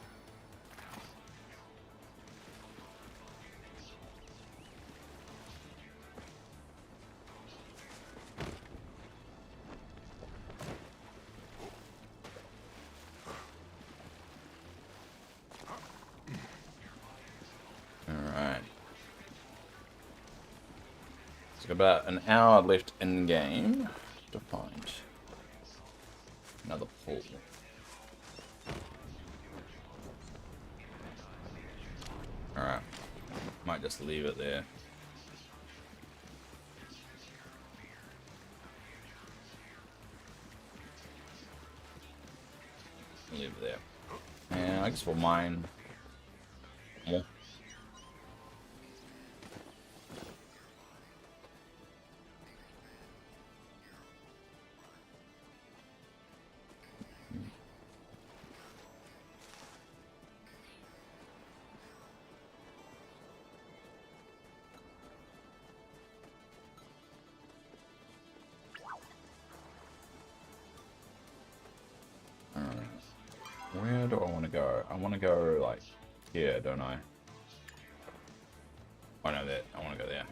Alright. It's got about an hour left in game to find another pool. Alright. Might just leave it there. Leave it there. And I guess we'll mine more. Where do I want to go? I want to go, like, here, don't I? I know that. I want to go there.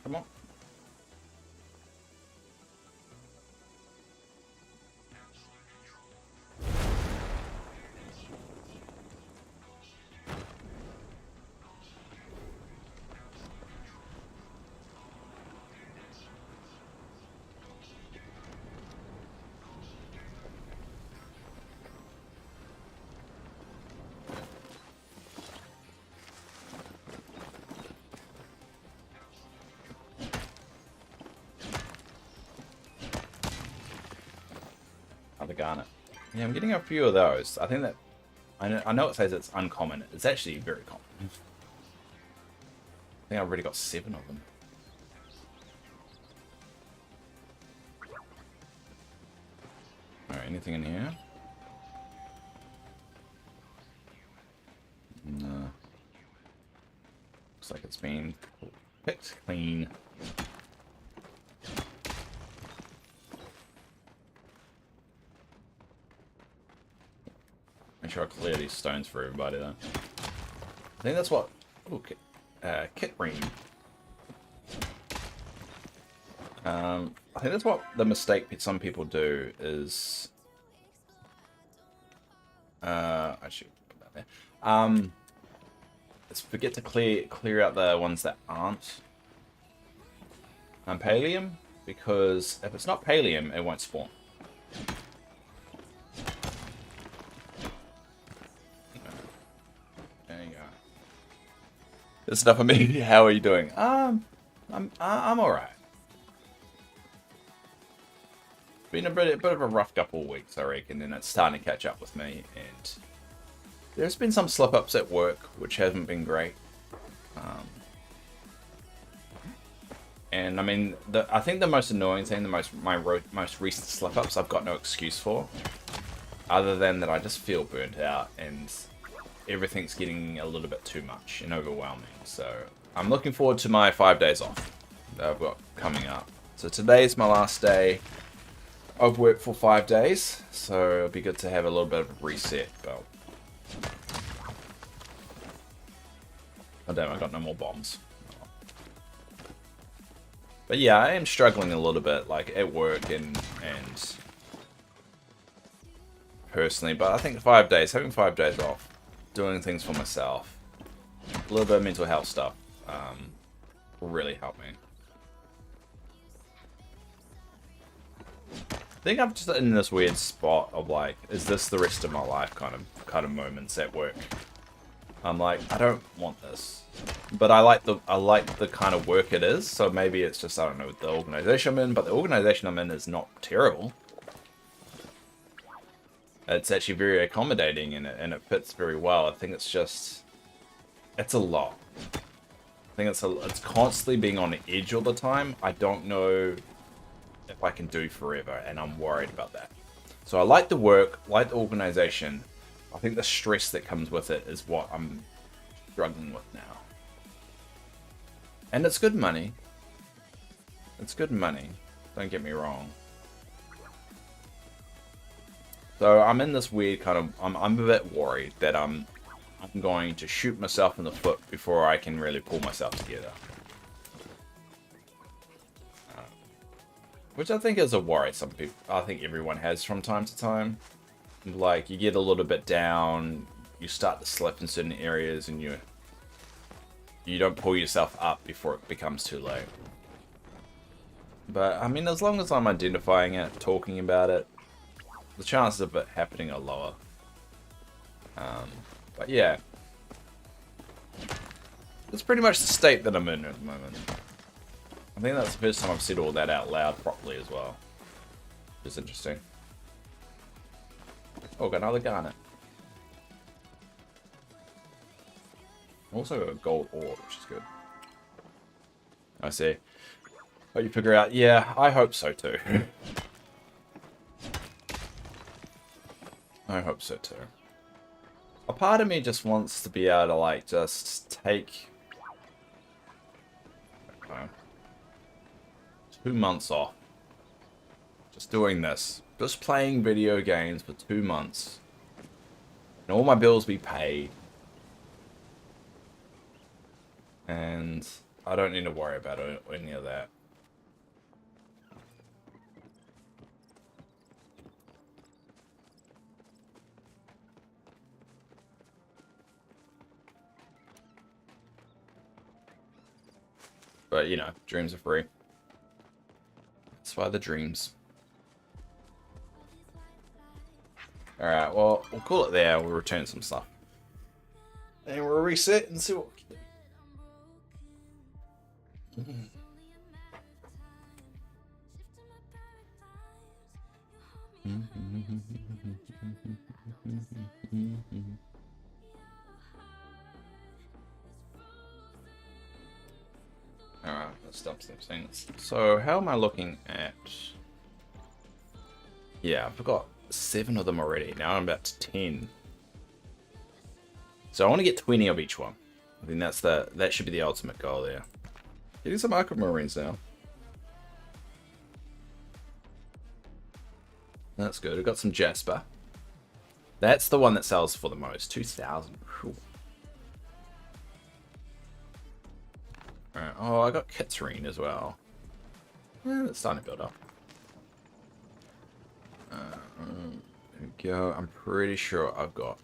Come on. The garnet. Yeah, I'm getting a few of those. I think that I know it says it's uncommon. It's actually very common. I think I've already got 7 of them. Alright, anything in here? No. Looks like it's been picked clean. Make sure I clear these stones for everybody, though. I think that's what... Ooh, kit ring. I think that's what the mistake some people do is... I should put that there. Is forget to clear out the ones that aren't Pallium, because if it's not Pallium, it won't spawn. This stuff for me. How are you doing? I'm alright. Been a bit of a rough couple of weeks, I reckon, and it's starting to catch up with me. And there's been some slip-ups at work, which haven't been great. And I mean, I think the most annoying thing, my most recent slip-ups, I've got no excuse for, other than that I just feel burnt out and everything's getting a little bit too much and overwhelming. So I'm looking forward to my 5 days off that I've got coming up. So today's my last day of work for 5 days, so it'll be good to have a little bit of a reset. But oh damn, I got no more bombs. But yeah, I am struggling a little bit, like at work and personally. But I think 5 days, having 5 days off, doing things for myself, a little bit of mental health stuff, will really help me. I think I'm just in this weird spot of like, is this the rest of my life kind of moments at work. I'm like, I don't want this, but I like the kind of work it is. So maybe it's just, I don't know, the organization I'm in, but the organization I'm in is not terrible. It's actually very accommodating and it fits very well. I think it's just, it's a lot. I think it's constantly being on the edge all the time. I don't know if I can do forever, and I'm worried about that. So I like the work, like the organization. I think the stress that comes with it is what I'm struggling with now. And it's good money. It's good money. Don't get me wrong. So I'm in this weird kind of... I'm a bit worried that I'm going to shoot myself in the foot before I can really pull myself together. Which I think is a worry some people... I think everyone has from time to time. Like, you get a little bit down, you start to slip in certain areas, and you don't pull yourself up before it becomes too late. But, I mean, as long as I'm identifying it, talking about it, the chances of it happening are lower. But yeah. That's pretty much the state that I'm in at the moment. I think that's the first time I've said all that out loud properly as well. It's interesting. Oh, got another garnet. Also got a gold ore, which is good. I see. Oh, you figure out? Yeah, I hope so too. I hope so too. A part of me just wants to be able to, like, just take 2 months off. Just doing this. Just playing video games for 2 months. And all my bills be paid. And I don't need to worry about any of that. But, you know, dreams are free. That's why the dreams. Alright, well, we'll call it there. We'll return some stuff. And we'll reset and see what we can do. Alright, let's stop some things. So, how am I looking at... Yeah, I've got 7 of them already. Now I'm about to 10. So I want to get 20 of each one. I think that should be the ultimate goal there. Getting some aquamarines now. That's good. We've got some jasper. That's the one that sells for the most. 2,000. Alright. Oh, I got Katsrine as well. It's starting to build up. There we go. I'm pretty sure I've got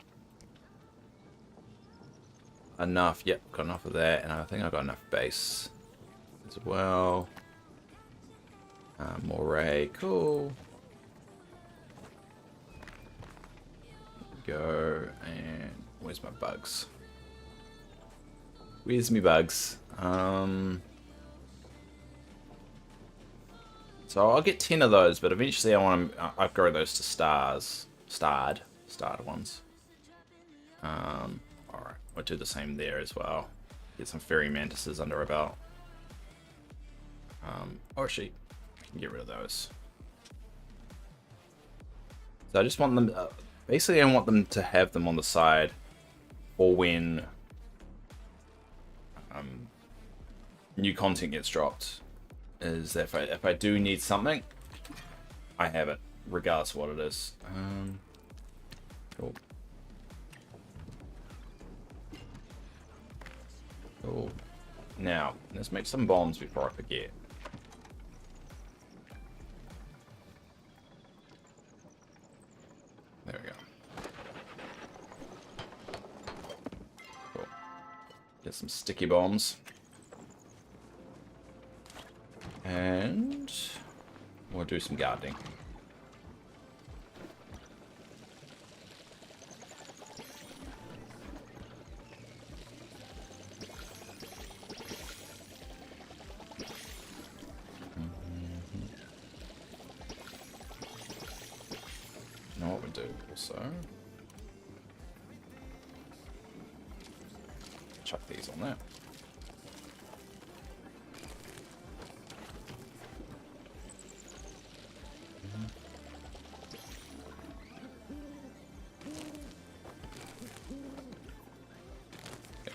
enough. Yep, got enough of that. And I think I've got enough base as well. Moray. Cool. Go. And where's my bugs? Where's me bugs? So I'll get 10 of those, but eventually I want to upgrade those to starred ones. Alright, we'll do the same there as well. Get some fairy mantises under our belt. Or sheep. Get rid of those. So I just want them, basically I want them to have them on the side for when new content gets dropped. Is that if I do need something, I have it, regardless of what it is. Cool. Cool. Now, let's make some bombs before I forget. There we go. Cool. Get some sticky bombs. And we'll do some gardening. You know what we'll do also? Chuck these on there.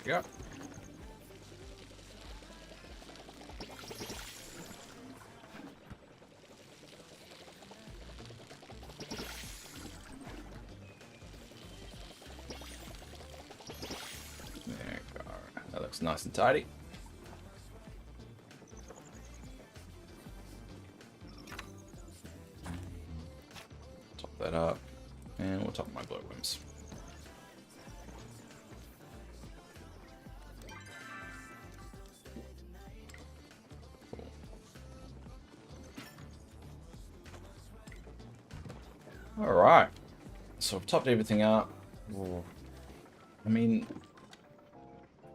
Yeah. There we go. That looks nice and tidy. Top that up, and we'll top my glowworms. Alright, so I've topped everything up. I mean,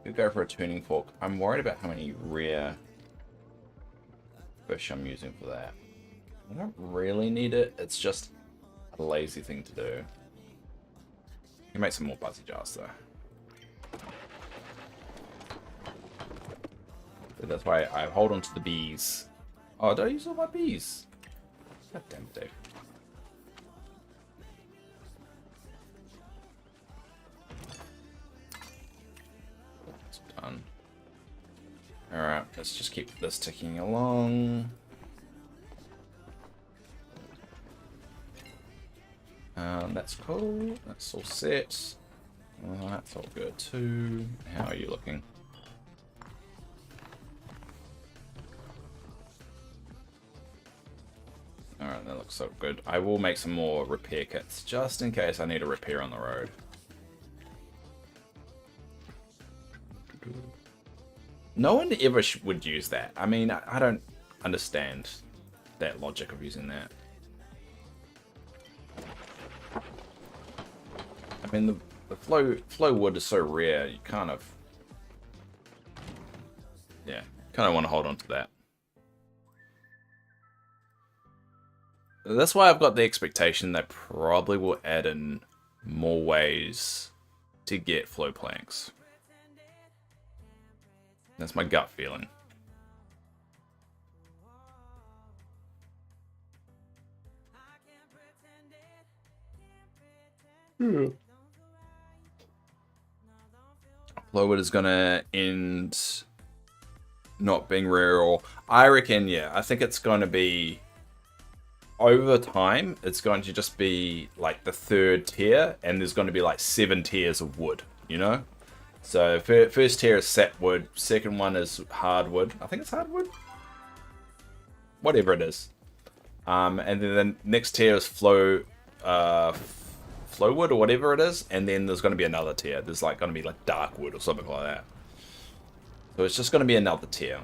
we go for a tuning fork. I'm worried about how many rare fish I'm using for that. I don't really need it, it's just a lazy thing to do. You can make some more buzzy jars though. So that's why I hold on to the bees. Oh, did I use all my bees? God damn it, Dave. Done. Alright, let's just keep this ticking along. That's cool. That's all set. That's all good too. How are you looking? looks so good. I will make some more repair kits, just in case I need a repair on the road. No one ever would use that. I mean, I don't understand that logic of using that. I mean, the flow wood is so rare, you kind of... Yeah, kind of want to hold on to that. That's why I've got the expectation that probably will add in more ways to get flow planks. That's my gut feeling. Flowwood is gonna end not being rare, or I reckon, yeah, I think it's going to be over time. It's going to just be like the 3rd tier, and there's going to be like 7 tiers of wood, you know. So first tier is sapwood, second one is hardwood. I think it's hardwood, whatever it is. And then the next tier is flowwood or whatever it is, and then there's going to be another tier. There's like going to be like dark wood or something like that. So it's just going to be another tier.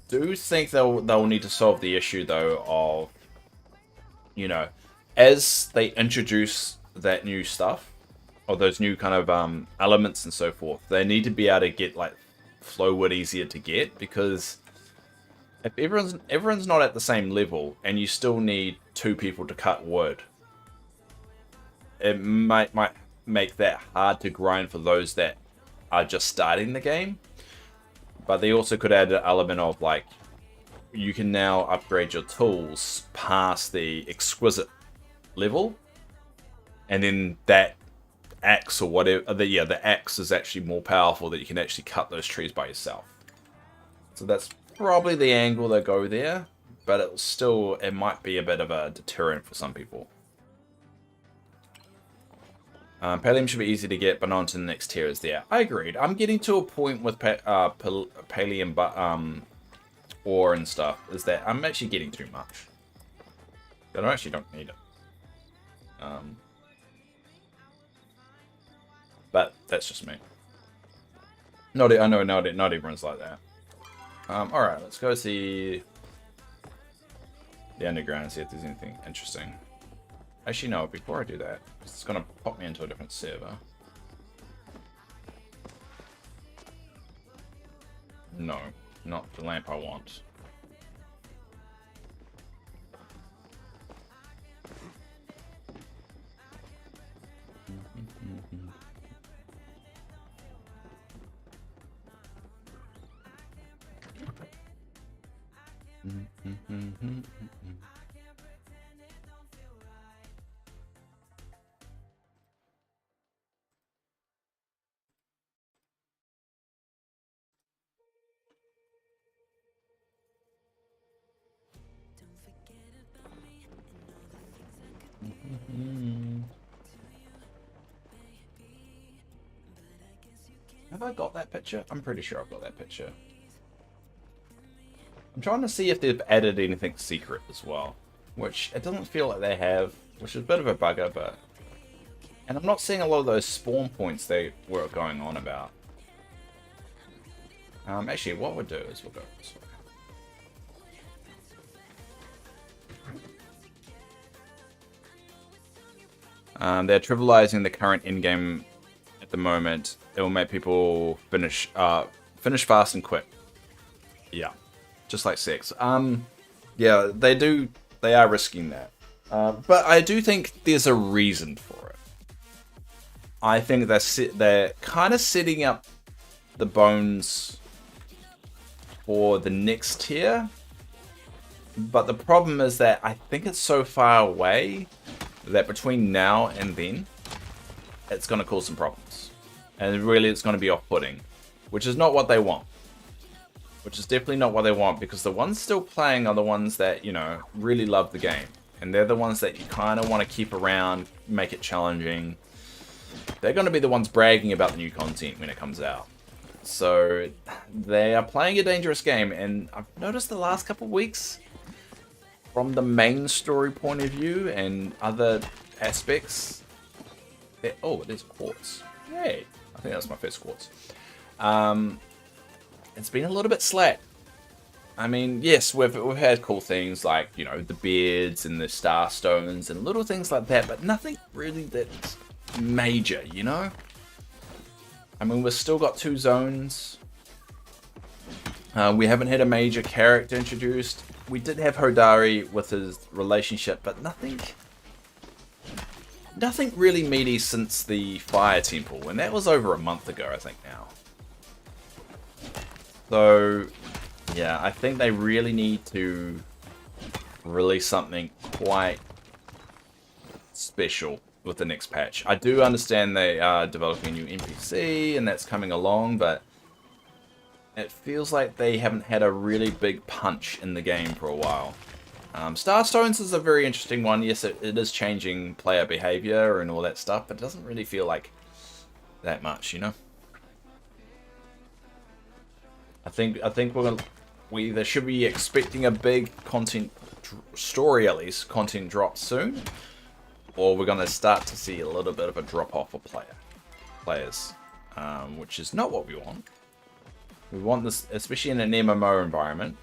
Do think they'll need to solve the issue though of, you know, as they introduce that new stuff, or those new kind of elements and so forth, they need to be able to get like flowwood easier to get, because if everyone's not at the same level and you still need 2 people to cut wood, it might make that hard to grind for those that are just starting the game. But they also could add an element of like, you can now upgrade your tools past the exquisite level, and then that axe or whatever, the axe is actually more powerful, that you can actually cut those trees by yourself. So that's probably the angle they go there, but it might be a bit of a deterrent for some people. Pallium should be easy to get, but on to the next tier is there. I agreed. I'm getting to a point with Pallium ore and stuff, is that I'm actually getting too much. But I actually don't need it. But that's just me. I know not everyone's like that. Alright, let's go see the underground and see if there's anything interesting. Actually, no, before I do that, it's going to pop me into a different server. No, not the lamp I want. Have I got that picture? I'm pretty sure I've got that picture. I'm trying to see if they've added anything secret as well, which it doesn't feel like they have, which is a bit of a bugger, but... And I'm not seeing a lot of those spawn points they were going on about. Actually, what we'll do is we'll go this way. They're trivializing the current in-game at the moment. It will make people finish fast and quick. Yeah, just like sex. Yeah, they are risking that. But I do think there's a reason for it. I think they're kind of setting up the bones for the next tier. But the problem is that I think it's so far away that between now and then, it's going to cause some problems. And really, it's going to be off-putting, which is not what they want. Which is definitely not what they want, because the ones still playing are the ones that, you know, really love the game. And they're the ones that you kind of want to keep around, make it challenging. They're going to be the ones bragging about the new content when it comes out. So, they are playing a dangerous game, and I've noticed the last couple of weeks, from the main story point of view and other aspects. Oh, it is quartz. Hey, I think that's my first quartz. It's been a little bit slack. I mean, yes, we've had cool things like, you know, the beards and the star stones and little things like that, but nothing really that's major, you know? I mean, we've still got 2 zones. We haven't had a major character introduced. We did have Hodari with his relationship, but nothing really meaty since the Fire Temple, and that was over a month ago, I think now. So, yeah, I think they really need to release something quite special with the next patch. I do understand they are developing a new NPC, and that's coming along, but it feels like they haven't had a really big punch in the game for a while. Starstones is a very interesting one. Yes, it is changing player behavior and all that stuff, but it doesn't really feel like that much, you know? I think we either should be expecting a big story at least, content drop soon, or we're going to start to see a little bit of a drop off of players, which is not what we want. We want this, especially in an MMO environment.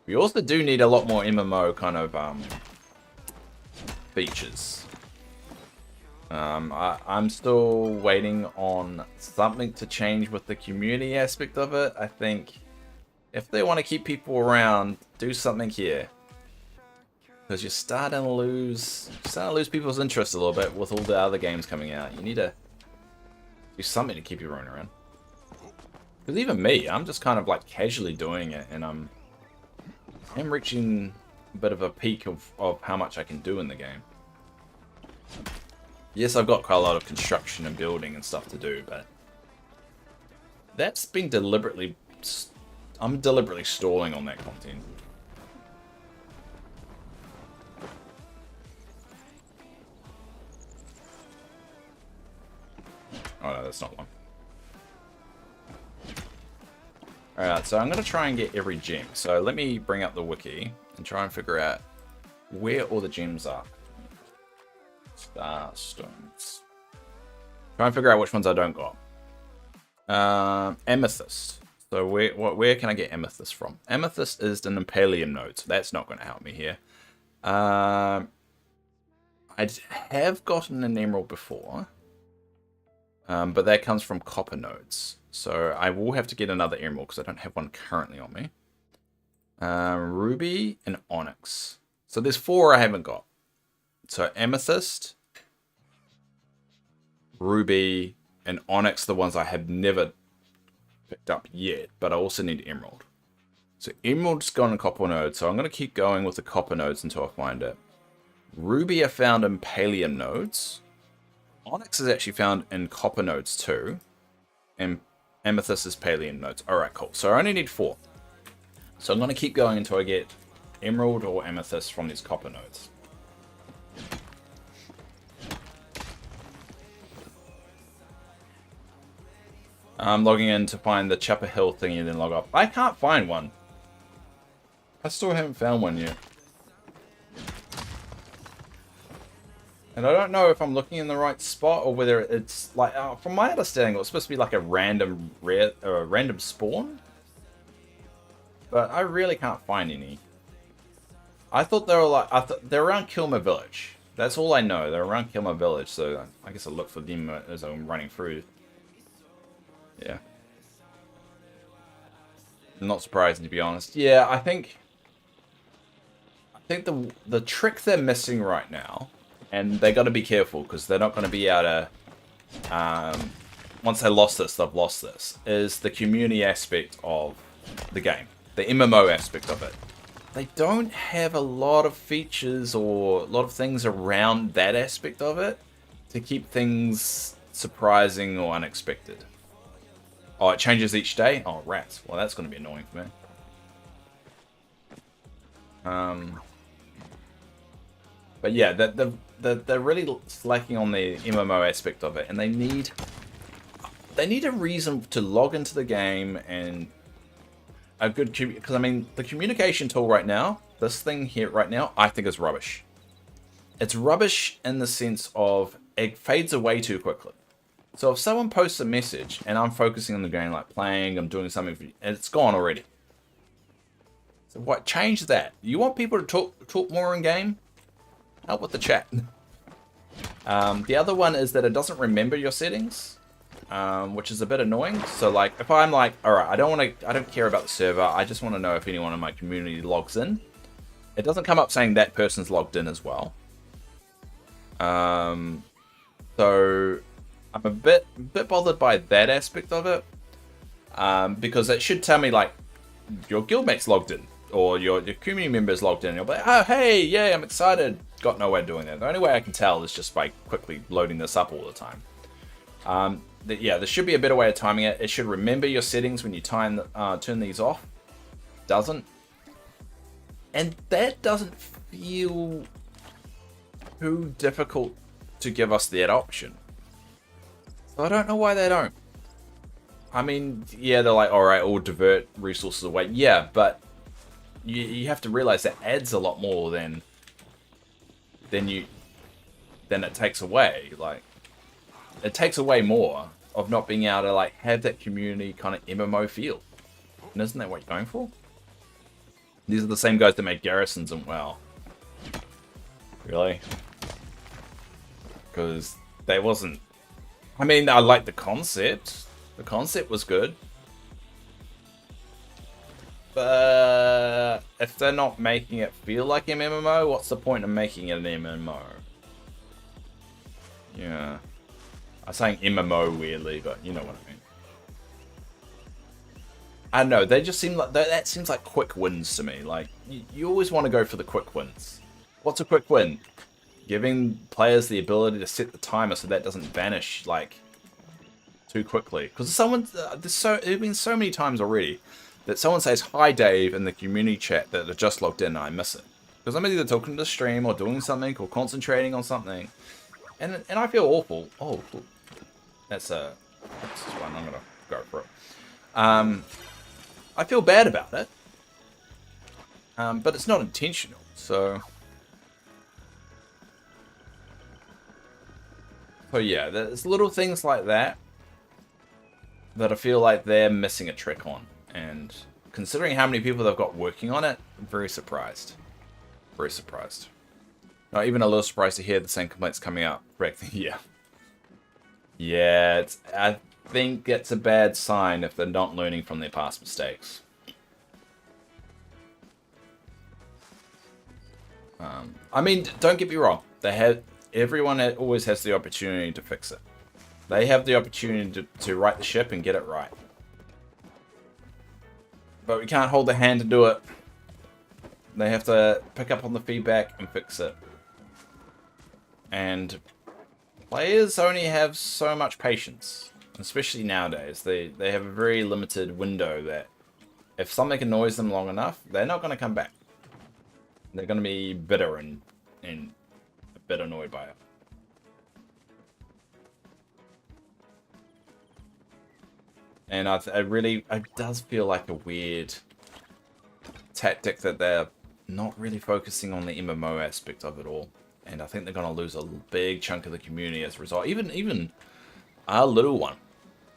We also do need a lot more MMO kind of features. I'm still waiting on something to change with the community aspect of it. I think if they want to keep people around, do something here. Because you're starting to lose people's interest a little bit with all the other games coming out. You need to do something to keep everyone around. Because even me, I'm just kind of like casually doing it, and I'm reaching a bit of a peak of how much I can do in the game. Yes, I've got quite a lot of construction and building and stuff to do, but that's been deliberately... I'm deliberately stalling on that content. Oh no, that's not one. Alright, so I'm going to try and get every gem. So let me bring up the wiki and try and figure out where all the gems are. Star stones. Try and figure out which ones I don't got. Amethyst. So where can I get amethyst from? Amethyst is an Imperium node, so that's not going to help me here. I have gotten an emerald before, but that comes from copper nodes. So I will have to get another emerald because I don't have one currently on me. Ruby and onyx. So there's 4 I haven't got. So amethyst, ruby, and onyx, the ones I have never picked up yet, but I also need emerald. So emerald's gone in copper node, so I'm going to keep going with the copper nodes until I find it. Ruby I found in palladium nodes. Onyx is actually found in copper nodes too. And amethyst is palladium nodes. Alright, cool. So I only need 4. So I'm going to keep going until I get emerald or amethyst from these copper nodes. I'm logging in to find the Chapel Hill thingy and then log off. I can't find one. I still haven't found one yet. And I don't know if I'm looking in the right spot or whether it's like, from my understanding, it was supposed to be like a random random spawn. But I really can't find any. I thought they were like, they're around Kilmer Village. That's all I know. They're around Kilmer Village, so I guess I'll look for them as I'm running through. Yeah. Not surprising, to be honest. Yeah, I think the trick they're missing right now, and they got to be careful because they're not going to be able to. Once they lost this, they've lost this. Is the community aspect of the game, the MMO aspect of it. They don't have a lot of features or a lot of things around that aspect of it to keep things surprising or unexpected. Oh, it changes each day? Oh, rats. Well, that's going to be annoying for me. But yeah, they're really slacking on the MMO aspect of it, and they need a reason to log into the game and a good because I mean the communication tool right now, this thing here right now, I think is rubbish. It's rubbish in the sense of it fades away too quickly. So if someone posts a message and I'm focusing on the game, like playing, I'm doing something, and it's gone already. So what? Change that. You want people to talk more in game? Help with the chat. The other one is that it doesn't remember your settings, which is a bit annoying. So like, if I'm like, all right, I don't care about the server. I just want to know if anyone in my community logs in. It doesn't come up saying that person's logged in as well. So I'm a bit bothered by that aspect of it, because it should tell me like your guildmate's logged in or your community member's logged in. And you'll be like, oh hey, yay, I'm excited. Got no way of doing that. The only way I can tell is just by quickly loading this up all the time. Yeah, there should be a better way of timing it. It should remember your settings when you turn these off. Doesn't. And that doesn't feel too difficult to give us that option. So I don't know why they don't. I mean, yeah, they're like, all right, we'll divert resources away. Yeah, but you have to realize that adds a lot more than it takes away. Like, it takes away more of not being able to like have that community kind of MMO feel. And isn't that what you're going for? These are the same guys that made Garrisons and WoW. Really? Because they wasn't... I mean, I like the concept. The concept was good. But if they're not making it feel like an MMO, what's the point of making it an MMO? Yeah. I'm saying MMO weirdly, but you know what I mean. I don't know, they just seem like... That seems like quick wins to me. Like, you always want to go for the quick wins. What's a quick win? Giving players the ability to set the timer so that doesn't vanish, like, too quickly. Because there's been so many times already that someone says, hi Dave, in the community chat that they're just logged in and I miss it. Because I'm either talking to the stream or doing something or concentrating on something. And I feel awful. Oh, that's one. I'm going to go for it. I feel bad about it. But it's not intentional, so... So yeah, there's little things like that that I feel like they're missing a trick on. And considering how many people they've got working on it, I'm very surprised. Very surprised. Not even a little surprised to hear the same complaints coming up. Yeah. Yeah, I think it's a bad sign if they're not learning from their past mistakes. I mean, don't get me wrong. Everyone always has the opportunity to fix it. They have the opportunity to right the ship and get it right. But we can't hold their hand to do it. They have to pick up on the feedback and fix it. And players only have so much patience. Especially nowadays. They have a very limited window that if something annoys them long enough, they're not going to come back. They're going to be bitter and a bit annoyed by it. And it does feel like a weird tactic that they're not really focusing on the MMO aspect of it all. And I think they're going to lose a big chunk of the community as a result. Even our little one,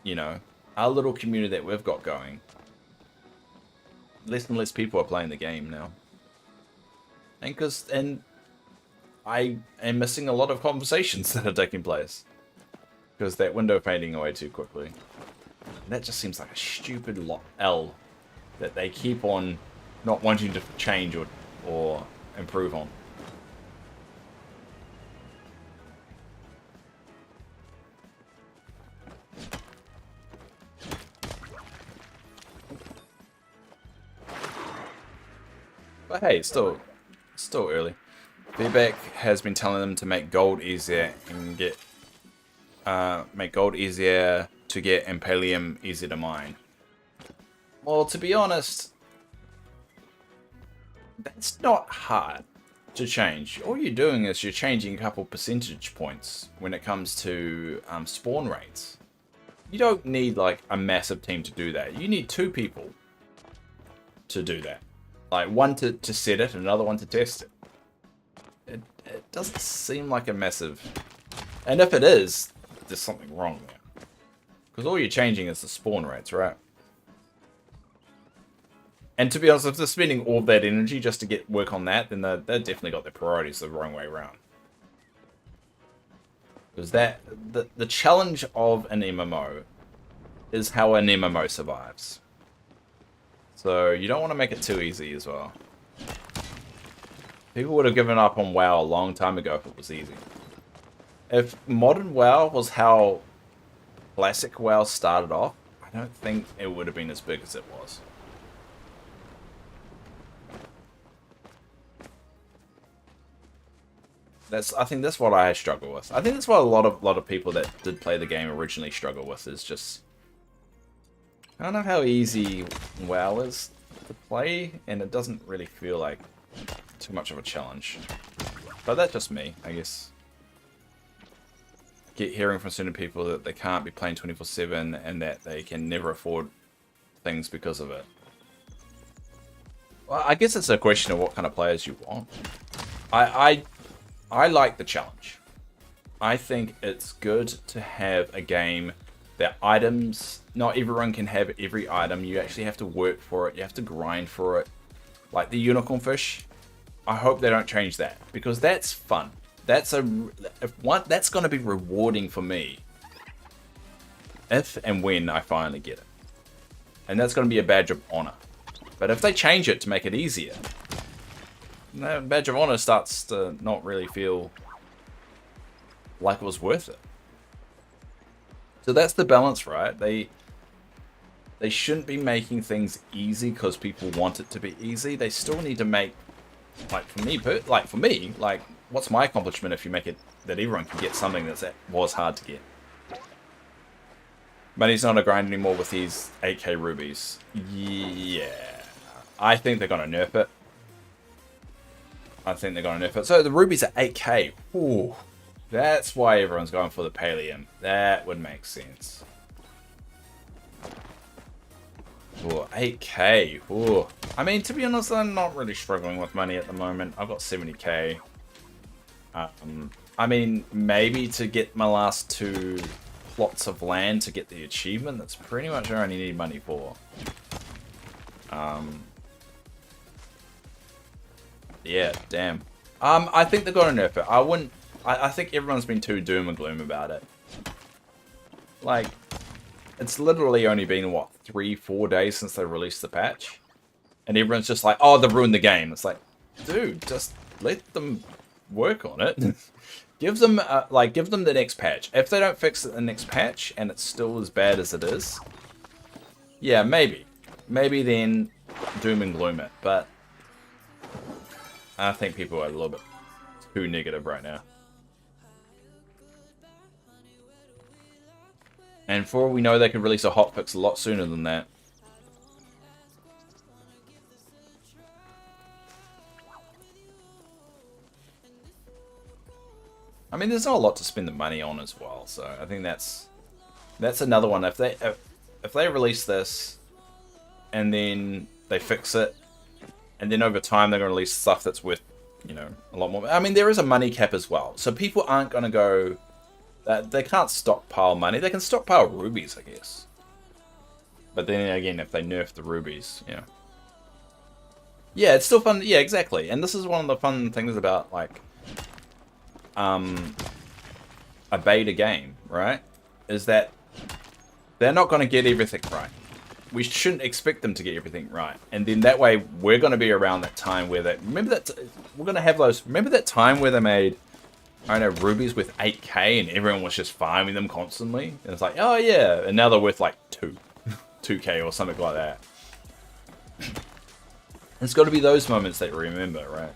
you know, our little community that we've got going. Less and less people are playing the game now. And I am missing a lot of conversations that are taking place. Because that window fading away too quickly. And that just seems like a stupid L that they keep on not wanting to change or improve on. But hey, it's still early. Feedback has been telling them to make gold easier and make gold easier to get and Pallium easier to mine. Well, to be honest, that's not hard to change. All you're doing is you're changing a couple percentage points when it comes to spawn rates. You don't need like a massive team to do that. You need 2 people. to do that. Like one to set it and another one to test it. It doesn't seem like a massive... And if it is, there's something wrong there. Because all you're changing is the spawn rates, right? And to be honest, if they're spending all that energy just to get work on that, then they've definitely got their priorities the wrong way around. Because the challenge of an MMO is how an MMO survives. So you don't want to make it too easy as well. People would have given up on WoW a long time ago if it was easy. If modern WoW was how classic WoW started off, I don't think it would have been as big as it was. I think that's what I struggle with. I think that's what a lot of people that did play the game originally struggle with, is just... I don't know how easy WoW is to play, and it doesn't really feel like too much of a challenge. But that's just me, I guess. Get hearing from certain people that they can't be playing 24/7 and that they can never afford things because of it. Well, I guess it's a question of what kind of players you want. I like the challenge. I think it's good to have a game that items, not everyone can have every item. You actually have to work for it. You have to grind for it. Like the unicorn fish, I hope they don't change that, because that's fun. That's that's going to be rewarding for me if and when I finally get it. And that's going to be a badge of honor. But if they change it to make it easier, that badge of honor starts to not really feel like it was worth it. So that's the balance, right? They shouldn't be making things easy because people want it to be easy. They still need to make, like for me, what's my accomplishment if you make it that everyone can get something that was hard to get? But he's not a grind anymore with these 8k rubies. Yeah, I think they're gonna nerf it. So the rubies are 8k. Ooh, that's why everyone's going for the Pallium. That would make sense. Ooh, 8k. Ooh. I mean, to be honest, I'm not really struggling with money at the moment. I've got 70k. I mean, maybe to get my last 2 plots of land to get the achievement, that's pretty much all I only need money for. Yeah, damn. I think they're gonna nerf it. I think everyone's been too doom and gloom about it. Like, it's literally only been, what, 3-4 days since they released the patch? And everyone's just like, oh, they ruined the game. It's like, dude, just let them work on it. Give them the next patch. If they don't fix it in the next patch and it's still as bad as it is, yeah, maybe then doom and gloom it. But I think people are a little bit too negative right now. And for all we know, they could release a hotfix a lot sooner than that. I mean, there's not a lot to spend the money on as well, so I think that's another one. If they release this and then they fix it, and then over time they're going to release stuff that's worth, you know, a lot more. I mean, there is a money cap as well, so people aren't going to go. They can't stockpile money. They can stockpile rubies, I guess. But then again, if they nerf the rubies, you know. Yeah, it's still fun. Yeah, exactly. And this is one of the fun things about, like, a beta game, right? Is that they're not going to get everything right. We shouldn't expect them to get everything right. And then that way, we're going to be around that time where they... we're going to have those... Remember that time where they made, I don't know, rubies with 8k and everyone was just farming them constantly? And it's like, oh yeah. And now they're worth like 2k or something like that. It's got to be those moments that you remember, right?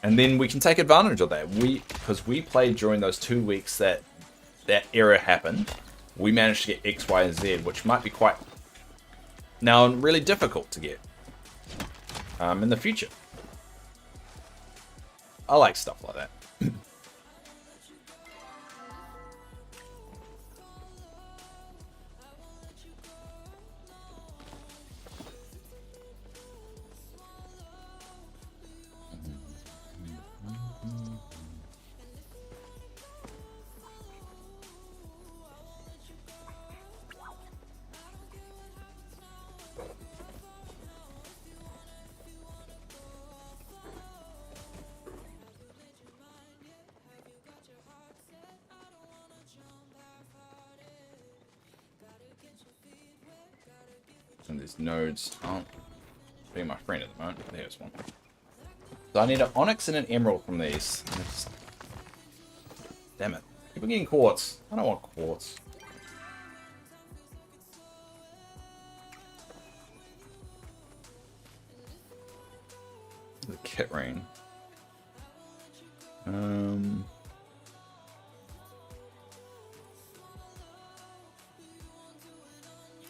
And then we can take advantage of that. Because we played during those 2 weeks that era happened. We managed to get X, Y, and Z, which might be quite now really difficult to get in the future. I like stuff like that. These nodes aren't being my friend at the moment. There's one. So I need an onyx and an emerald from these. Damn it. Keep on getting quartz. I don't want quartz. The kit ring.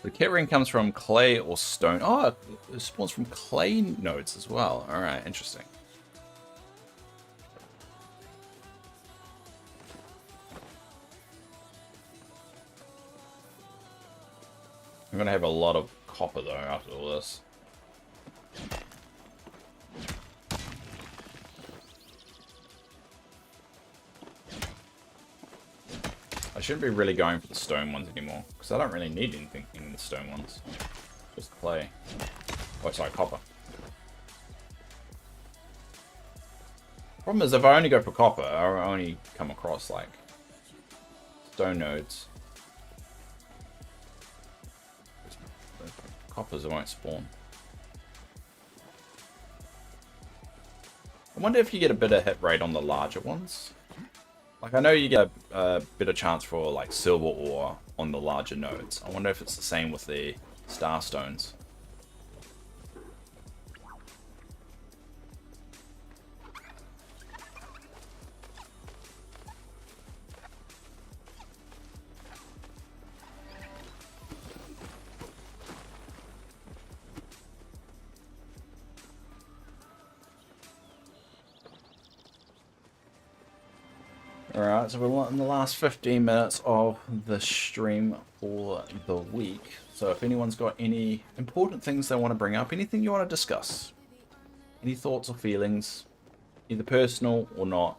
The kit ring comes from clay or stone. Oh, it spawns from clay nodes as well. Alright, interesting. I'm gonna have a lot of copper though after all this. I shouldn't be really going for the stone ones anymore, because I don't really need anything in the stone ones. Just clay. Oh, sorry, copper. Problem is, if I only go for copper, I only come across, like, stone nodes. Coppers won't spawn. I wonder if you get a better hit rate on the larger ones. Like, I know you get a better chance for, like, silver ore on the larger nodes. I wonder if it's the same with the star stones. Alright, so we're in the last 15 minutes of the stream for the week. So if anyone's got any important things they want to bring up, anything you want to discuss, any thoughts or feelings, either personal or not,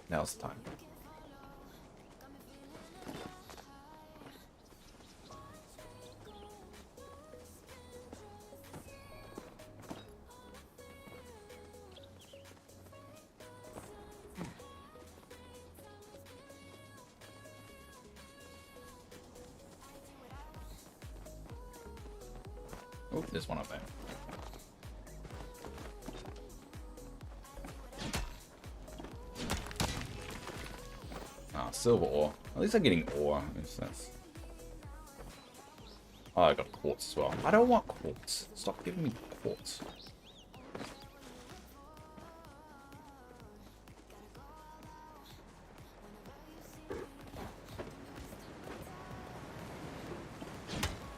now's the time. Oh, there's one up there. Ah, silver ore. At least I'm getting ore. Oh, I got quartz as well. I don't want quartz. Stop giving me quartz.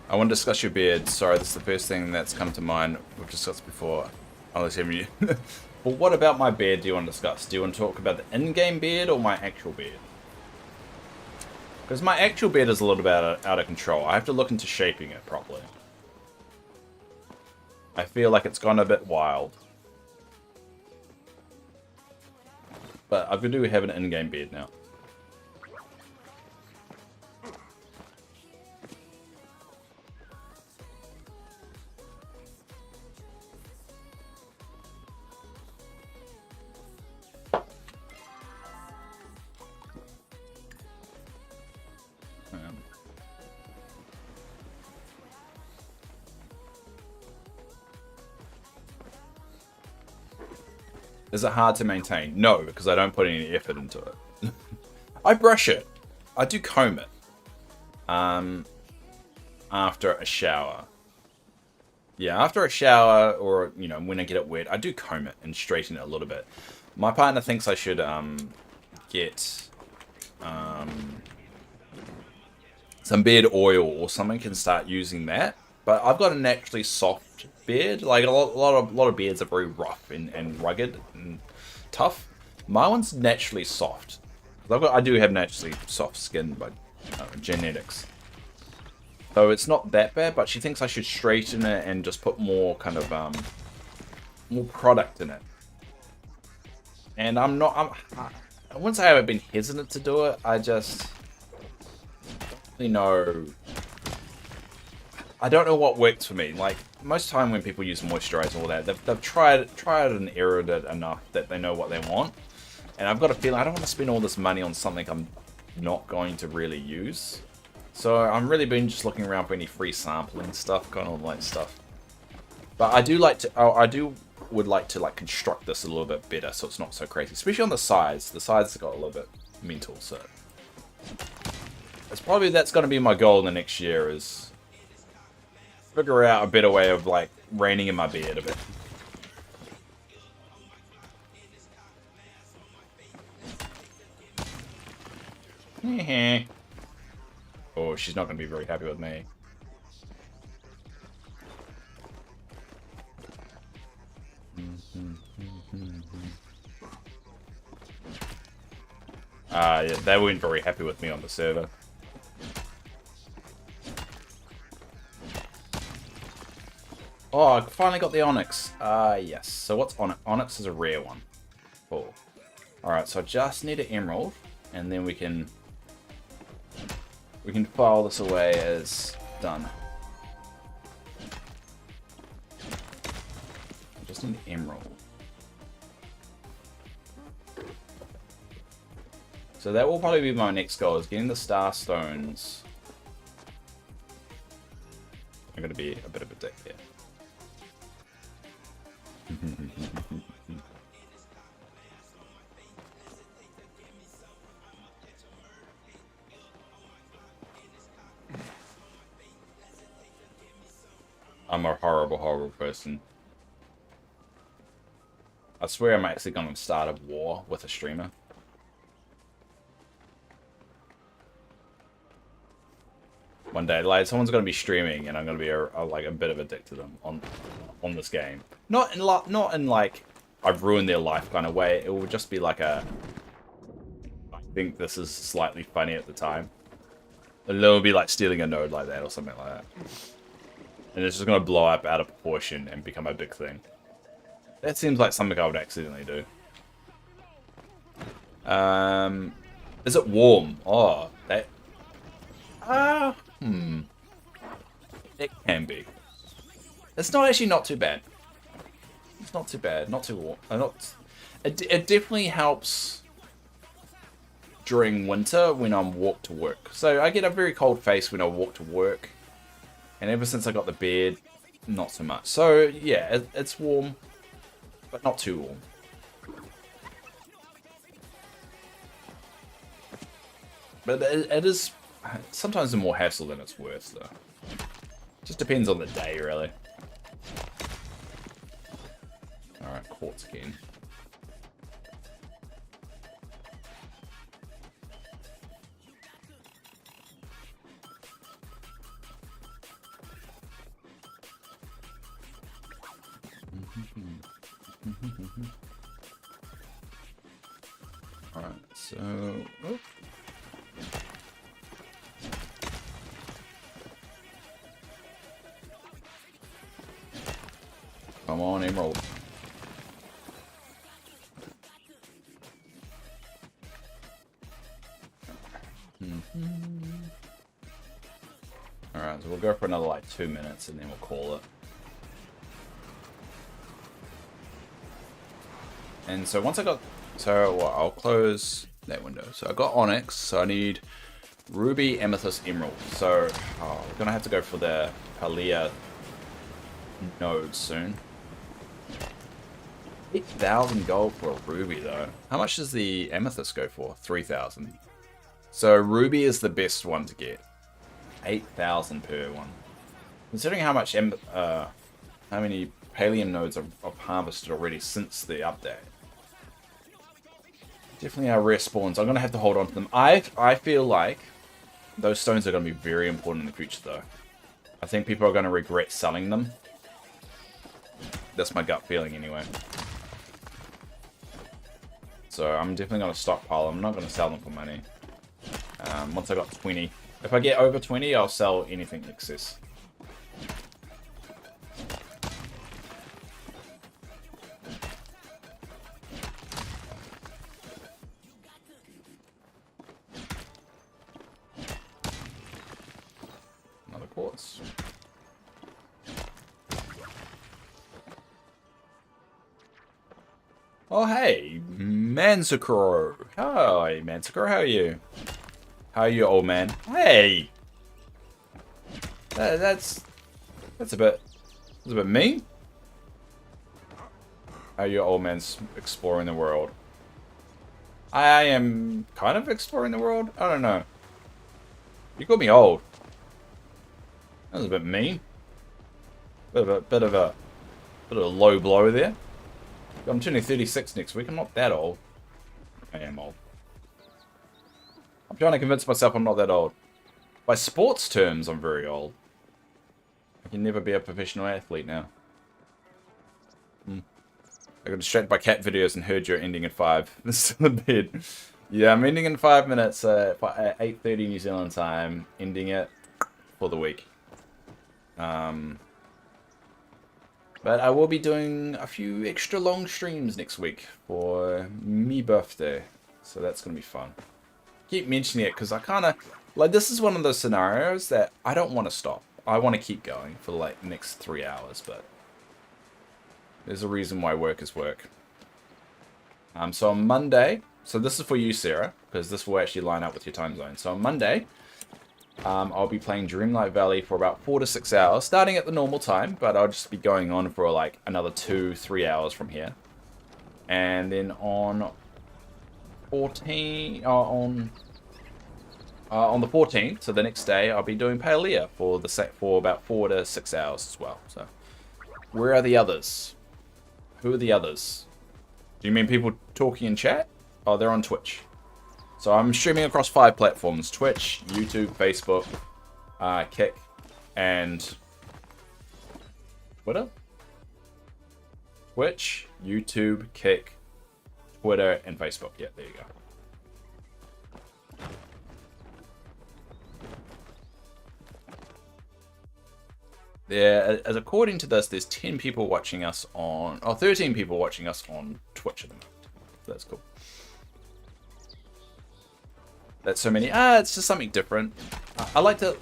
I want to discuss your beard. Sorry, this is the first thing that's come to mind. We've discussed before. Unless you. Well, what about my beard do you want to discuss? Do you want to talk about the in-game beard or my actual beard? Because my actual beard is a little bit out of control. I have to look into shaping it properly. I feel like it's gone a bit wild. But I do have an in-game beard now. Is it hard to maintain? No, because I don't put any effort into it. I brush it. I do comb it. After a shower. Yeah, after a shower or, you know, when I get it wet, I do comb it and straighten it a little bit. My partner thinks I should get some beard oil or something and start using that. But I've got a naturally soft beard. Like a lot of beards are very rough and rugged and tough. My one's naturally soft. I do have naturally soft skin by genetics. So it's not that bad, but she thinks I should straighten it and just put more kind of more product in it. And I wouldn't say I've been hesitant to do it. I just know. I don't know what works for me. Like, most time when people use moisturizer and all that, they've tried and errored it enough that they know what they want. And I've got a feeling I don't want to spend all this money on something I'm not going to really use. So I'm really been just looking around for any free sampling stuff, kind of like stuff. But I do like to, would like to like construct this a little bit better so it's not so crazy, especially on the sides. The sides have got a little bit mental, so it's probably that's going to be my goal in the next year is figure out a better way of like reining in my beard a bit. Oh, she's not going to be very happy with me. Yeah, they weren't very happy with me on the server. Oh, I finally got the Onyx. Yes. So what's Onyx? Onyx is a rare one. Cool. Alright, so I just need an emerald, and then we can file this away as done. I just need an emerald. So that will probably be my next goal, is getting the star stones. I'm going to be a bit of a dick here. I'm a horrible, horrible person. I swear I'm actually going to start a war with a streamer. One day, like someone's going to be streaming, and I'm going to be like a bit of a dick to them on this game. Not in like I've ruined their life kind of way. It will just be like a. I think this is slightly funny at the time. And they'll be like stealing a node like that or something like that, and it's just going to blow up out of proportion and become a big thing. That seems like something I would accidentally do. Is it warm? Oh, that. It can be. It's not actually not too bad. It's not too bad. Not too warm. It definitely helps during winter when I'm walk to work. So I get a very cold face when I walk to work. And ever since I got the beard, not so much. So yeah, it's warm, but not too warm. But it is sometimes more hassle than it's worth, though. Just depends on the day, really. Alright, quartz again. Alright, so. Oh. Come on, emerald. Alright, so we'll go for another like 2 minutes and then we'll call it. And so once I got, so well, I'll close that window. So I got Onyx, so I need Ruby, Amethyst, Emerald. So we're gonna have to go for the Palia node soon. 8,000 gold for a Ruby though. How much does the Amethyst go for? 3,000. So Ruby is the best one to get. 8,000 per one. Considering how much how many Palium nodes I've harvested already since the update. Definitely are rare spawns. I'm gonna have to hold on to them. I feel like those stones are gonna be very important in the future though. I think people are gonna regret selling them. That's my gut feeling anyway. So I'm definitely going to stockpile. I'm not going to sell them for money. Once I got 20. If I get over 20, I'll sell anything excess. Another quartz. Oh, hey, Mansacro. Hi, Mansacro, how are you? How are you, old man? Hey! That's a bit mean. Oh, your old man's exploring the world. I am kind of exploring the world. I don't know. You called me old. That was a bit mean. Bit of a low blow there. I'm turning 36 next week. I'm not that old. I am old. I'm trying to convince myself I'm not that old. By sports terms, I'm very old. I can never be a professional athlete now. I got distracted by cat videos and heard you're ending in 5. Still in bed. Yeah, I'm ending in 5 minutes at 8:30 New Zealand time. Ending it for the week. But I will be doing a few extra long streams next week for me birthday. So that's going to be fun. Keep mentioning it because I kind of... Like, this is one of those scenarios that I don't want to stop. I want to keep going for, like, the next 3 hours, but... There's a reason why work is work. So on Monday... So this is for you, Sarah, because this will actually line up with your time zone. So on Monday... I'll be playing Dreamlight Valley for about 4 to 6 hours, starting at the normal time, but I'll just be going on for like another 2-3 hours from here. And then on the 14th, so the next day, I'll be doing Paella for about 4 to 6 hours as well. So, where are the others? Who are the others? Do you mean people talking in chat? Oh, they're on Twitch. So I'm streaming across 5 platforms: Twitch, YouTube, Facebook, Kick, and Twitter? Twitch, YouTube, Kick, Twitter, and Facebook. Yeah, there you go. As according to this, there's 10 people watching us on... Oh, 13 people watching us on Twitch at the moment. That's cool. That's so many. It's just something different. I like to...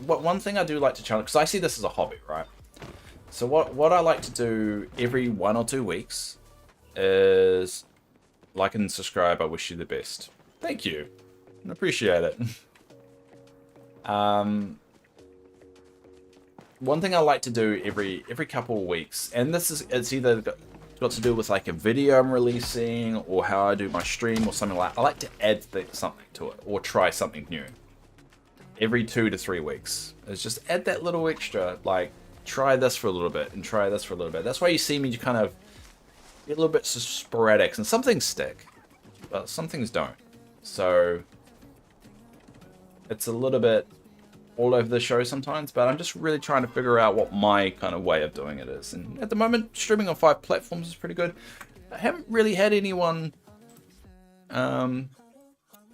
One thing I do like to challenge... Because I see this as a hobby, right? So what I like to do every 1 or 2 weeks is like and subscribe. I wish you the best. Thank you. I appreciate it. One thing I like to do every couple of weeks, and it's either got to do with like a video I'm releasing or how I do my stream or something like that. I like to add something to it or try something new every 2 to 3 weeks. It's just add that little extra, like try this for a little bit and try this for a little bit. That's why you see me kind of get a little bit sporadic, and some things stick, but some things don't. So it's a little bit all over the show sometimes, but I'm just really trying to figure out what my kind of way of doing it is. And at the moment, streaming on 5 platforms is pretty good. I haven't really had anyone from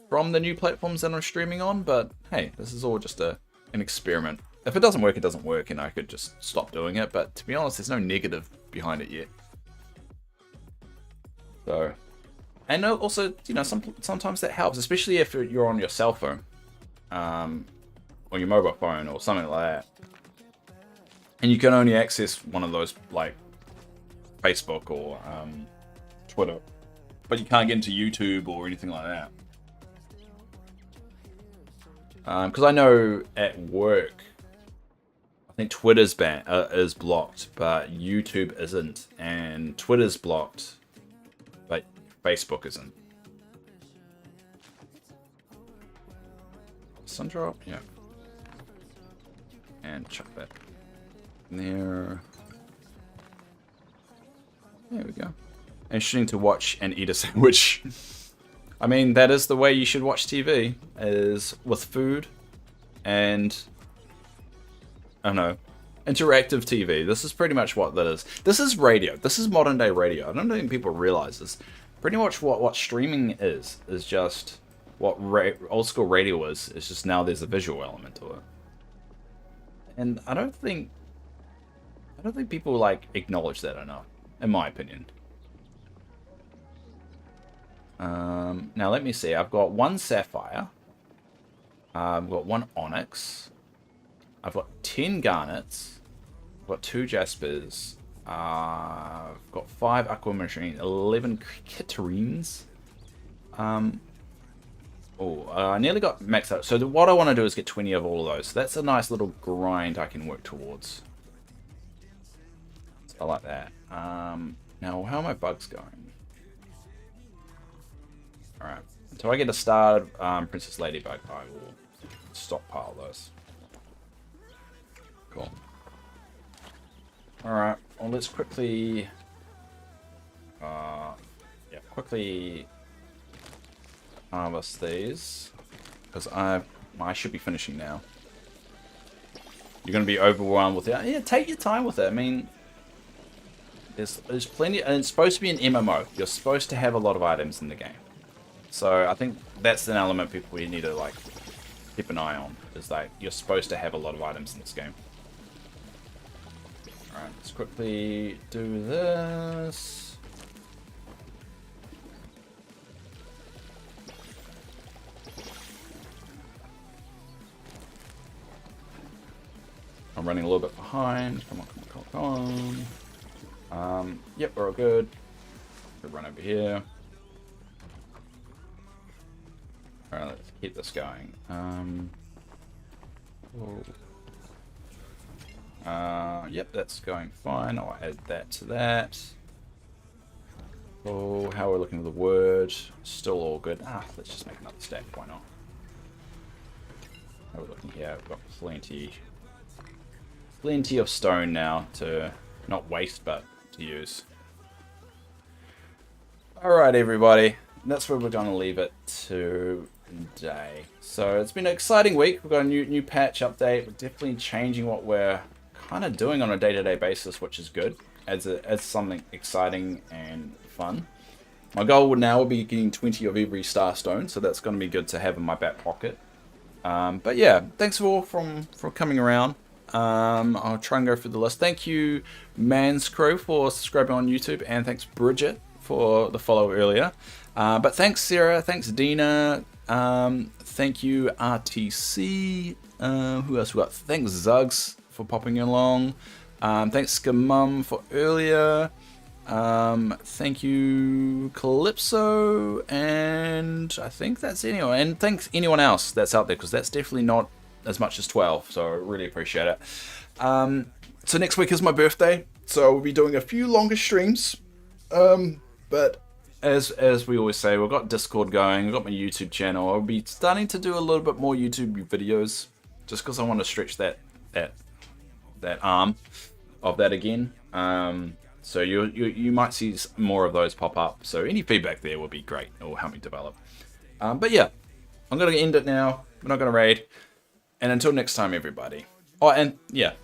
the new platforms that I'm streaming on, but hey, this is all just an experiment. If it doesn't work, it doesn't work, and I could just stop doing it, but to be honest, there's no negative behind it yet. So, and also, you know, sometimes that helps, especially if you're on your cell phone. Or your mobile phone or something like that, and you can only access one of those like Facebook or Twitter, but you can't get into YouTube or anything like that. Because I know at work, I think Twitter's is blocked, but YouTube isn't, and Twitter's blocked, but Facebook isn't. Sundrop, yeah. And chuck that in there. There we go. Interesting to watch and eat a sandwich. I mean, that is the way you should watch TV, is with food and, I don't know, interactive TV. This is pretty much what that is. This is radio. This is modern day radio. I don't think people realize this. Pretty much what streaming is just what old school radio is. It's just now there's a visual element to it. And I don't think people like acknowledge that enough, in my opinion. Now let me see. I've got 1 sapphire. I've got 1 onyx. I've got 10 garnets. I've got 2 jaspers. I've got 5 aquamarine, 11 kitterines. Oh, I nearly got maxed out. So what I want to do is get 20 of all of those. So that's a nice little grind I can work towards. So I like that. Now, how are my bugs going? Alright. Until I get a star Princess Ladybug, I will stockpile those. Cool. Alright, well let's quickly... quickly harvest these. Because I should be finishing now. You're going to be overwhelmed with it. Yeah, take your time with it. I mean... There's plenty... And it's supposed to be an MMO. You're supposed to have a lot of items in the game. So I think that's an element people need to like keep an eye on. Is like you're supposed to have a lot of items in this game. Alright, let's quickly do this. I'm running a little bit behind. Come on, come on, come on. Yep, we're all good. We'll run over here. Alright, let's keep this going. Yep, that's going fine. I'll add that to that. Oh, how are we looking with the word? Still all good. Let's just make another stack. Why not? How are we looking here? We've got plenty of stone now to not waste, but to use. Alright, everybody. That's where we're going to leave it today. So it's been an exciting week. We've got a new patch update. We're definitely changing what we're kind of doing on a day-to-day basis, which is good. Adds something exciting and fun. My goal now will be getting 20 of every star stone, so that's going to be good to have in my back pocket. But yeah, thanks all for coming around. I'll try and go through the list. Thank you, Man's Crew, for subscribing on YouTube, and thanks, Bridget, for the follow earlier. But thanks, Sarah. Thanks, Dina. Thank you, RTC. Who else we got? Thanks, Zugs, for popping along. Thanks, Skamum, for earlier. Thank you, Calypso. And I think that's anyone. And thanks anyone else that's out there, because that's definitely not as much as 12. So I really appreciate it. So next week is my birthday. So we'll be doing a few longer streams. But as we always say, we've got Discord going, we've got my YouTube channel. I'll be starting to do a little bit more YouTube videos, just because I want to stretch that arm of that again. So you might see more of those pop up. So any feedback there will be great. It will help me develop. But yeah, I'm going to end it now. We're not going to raid. And until next time, everybody. Oh, and yeah.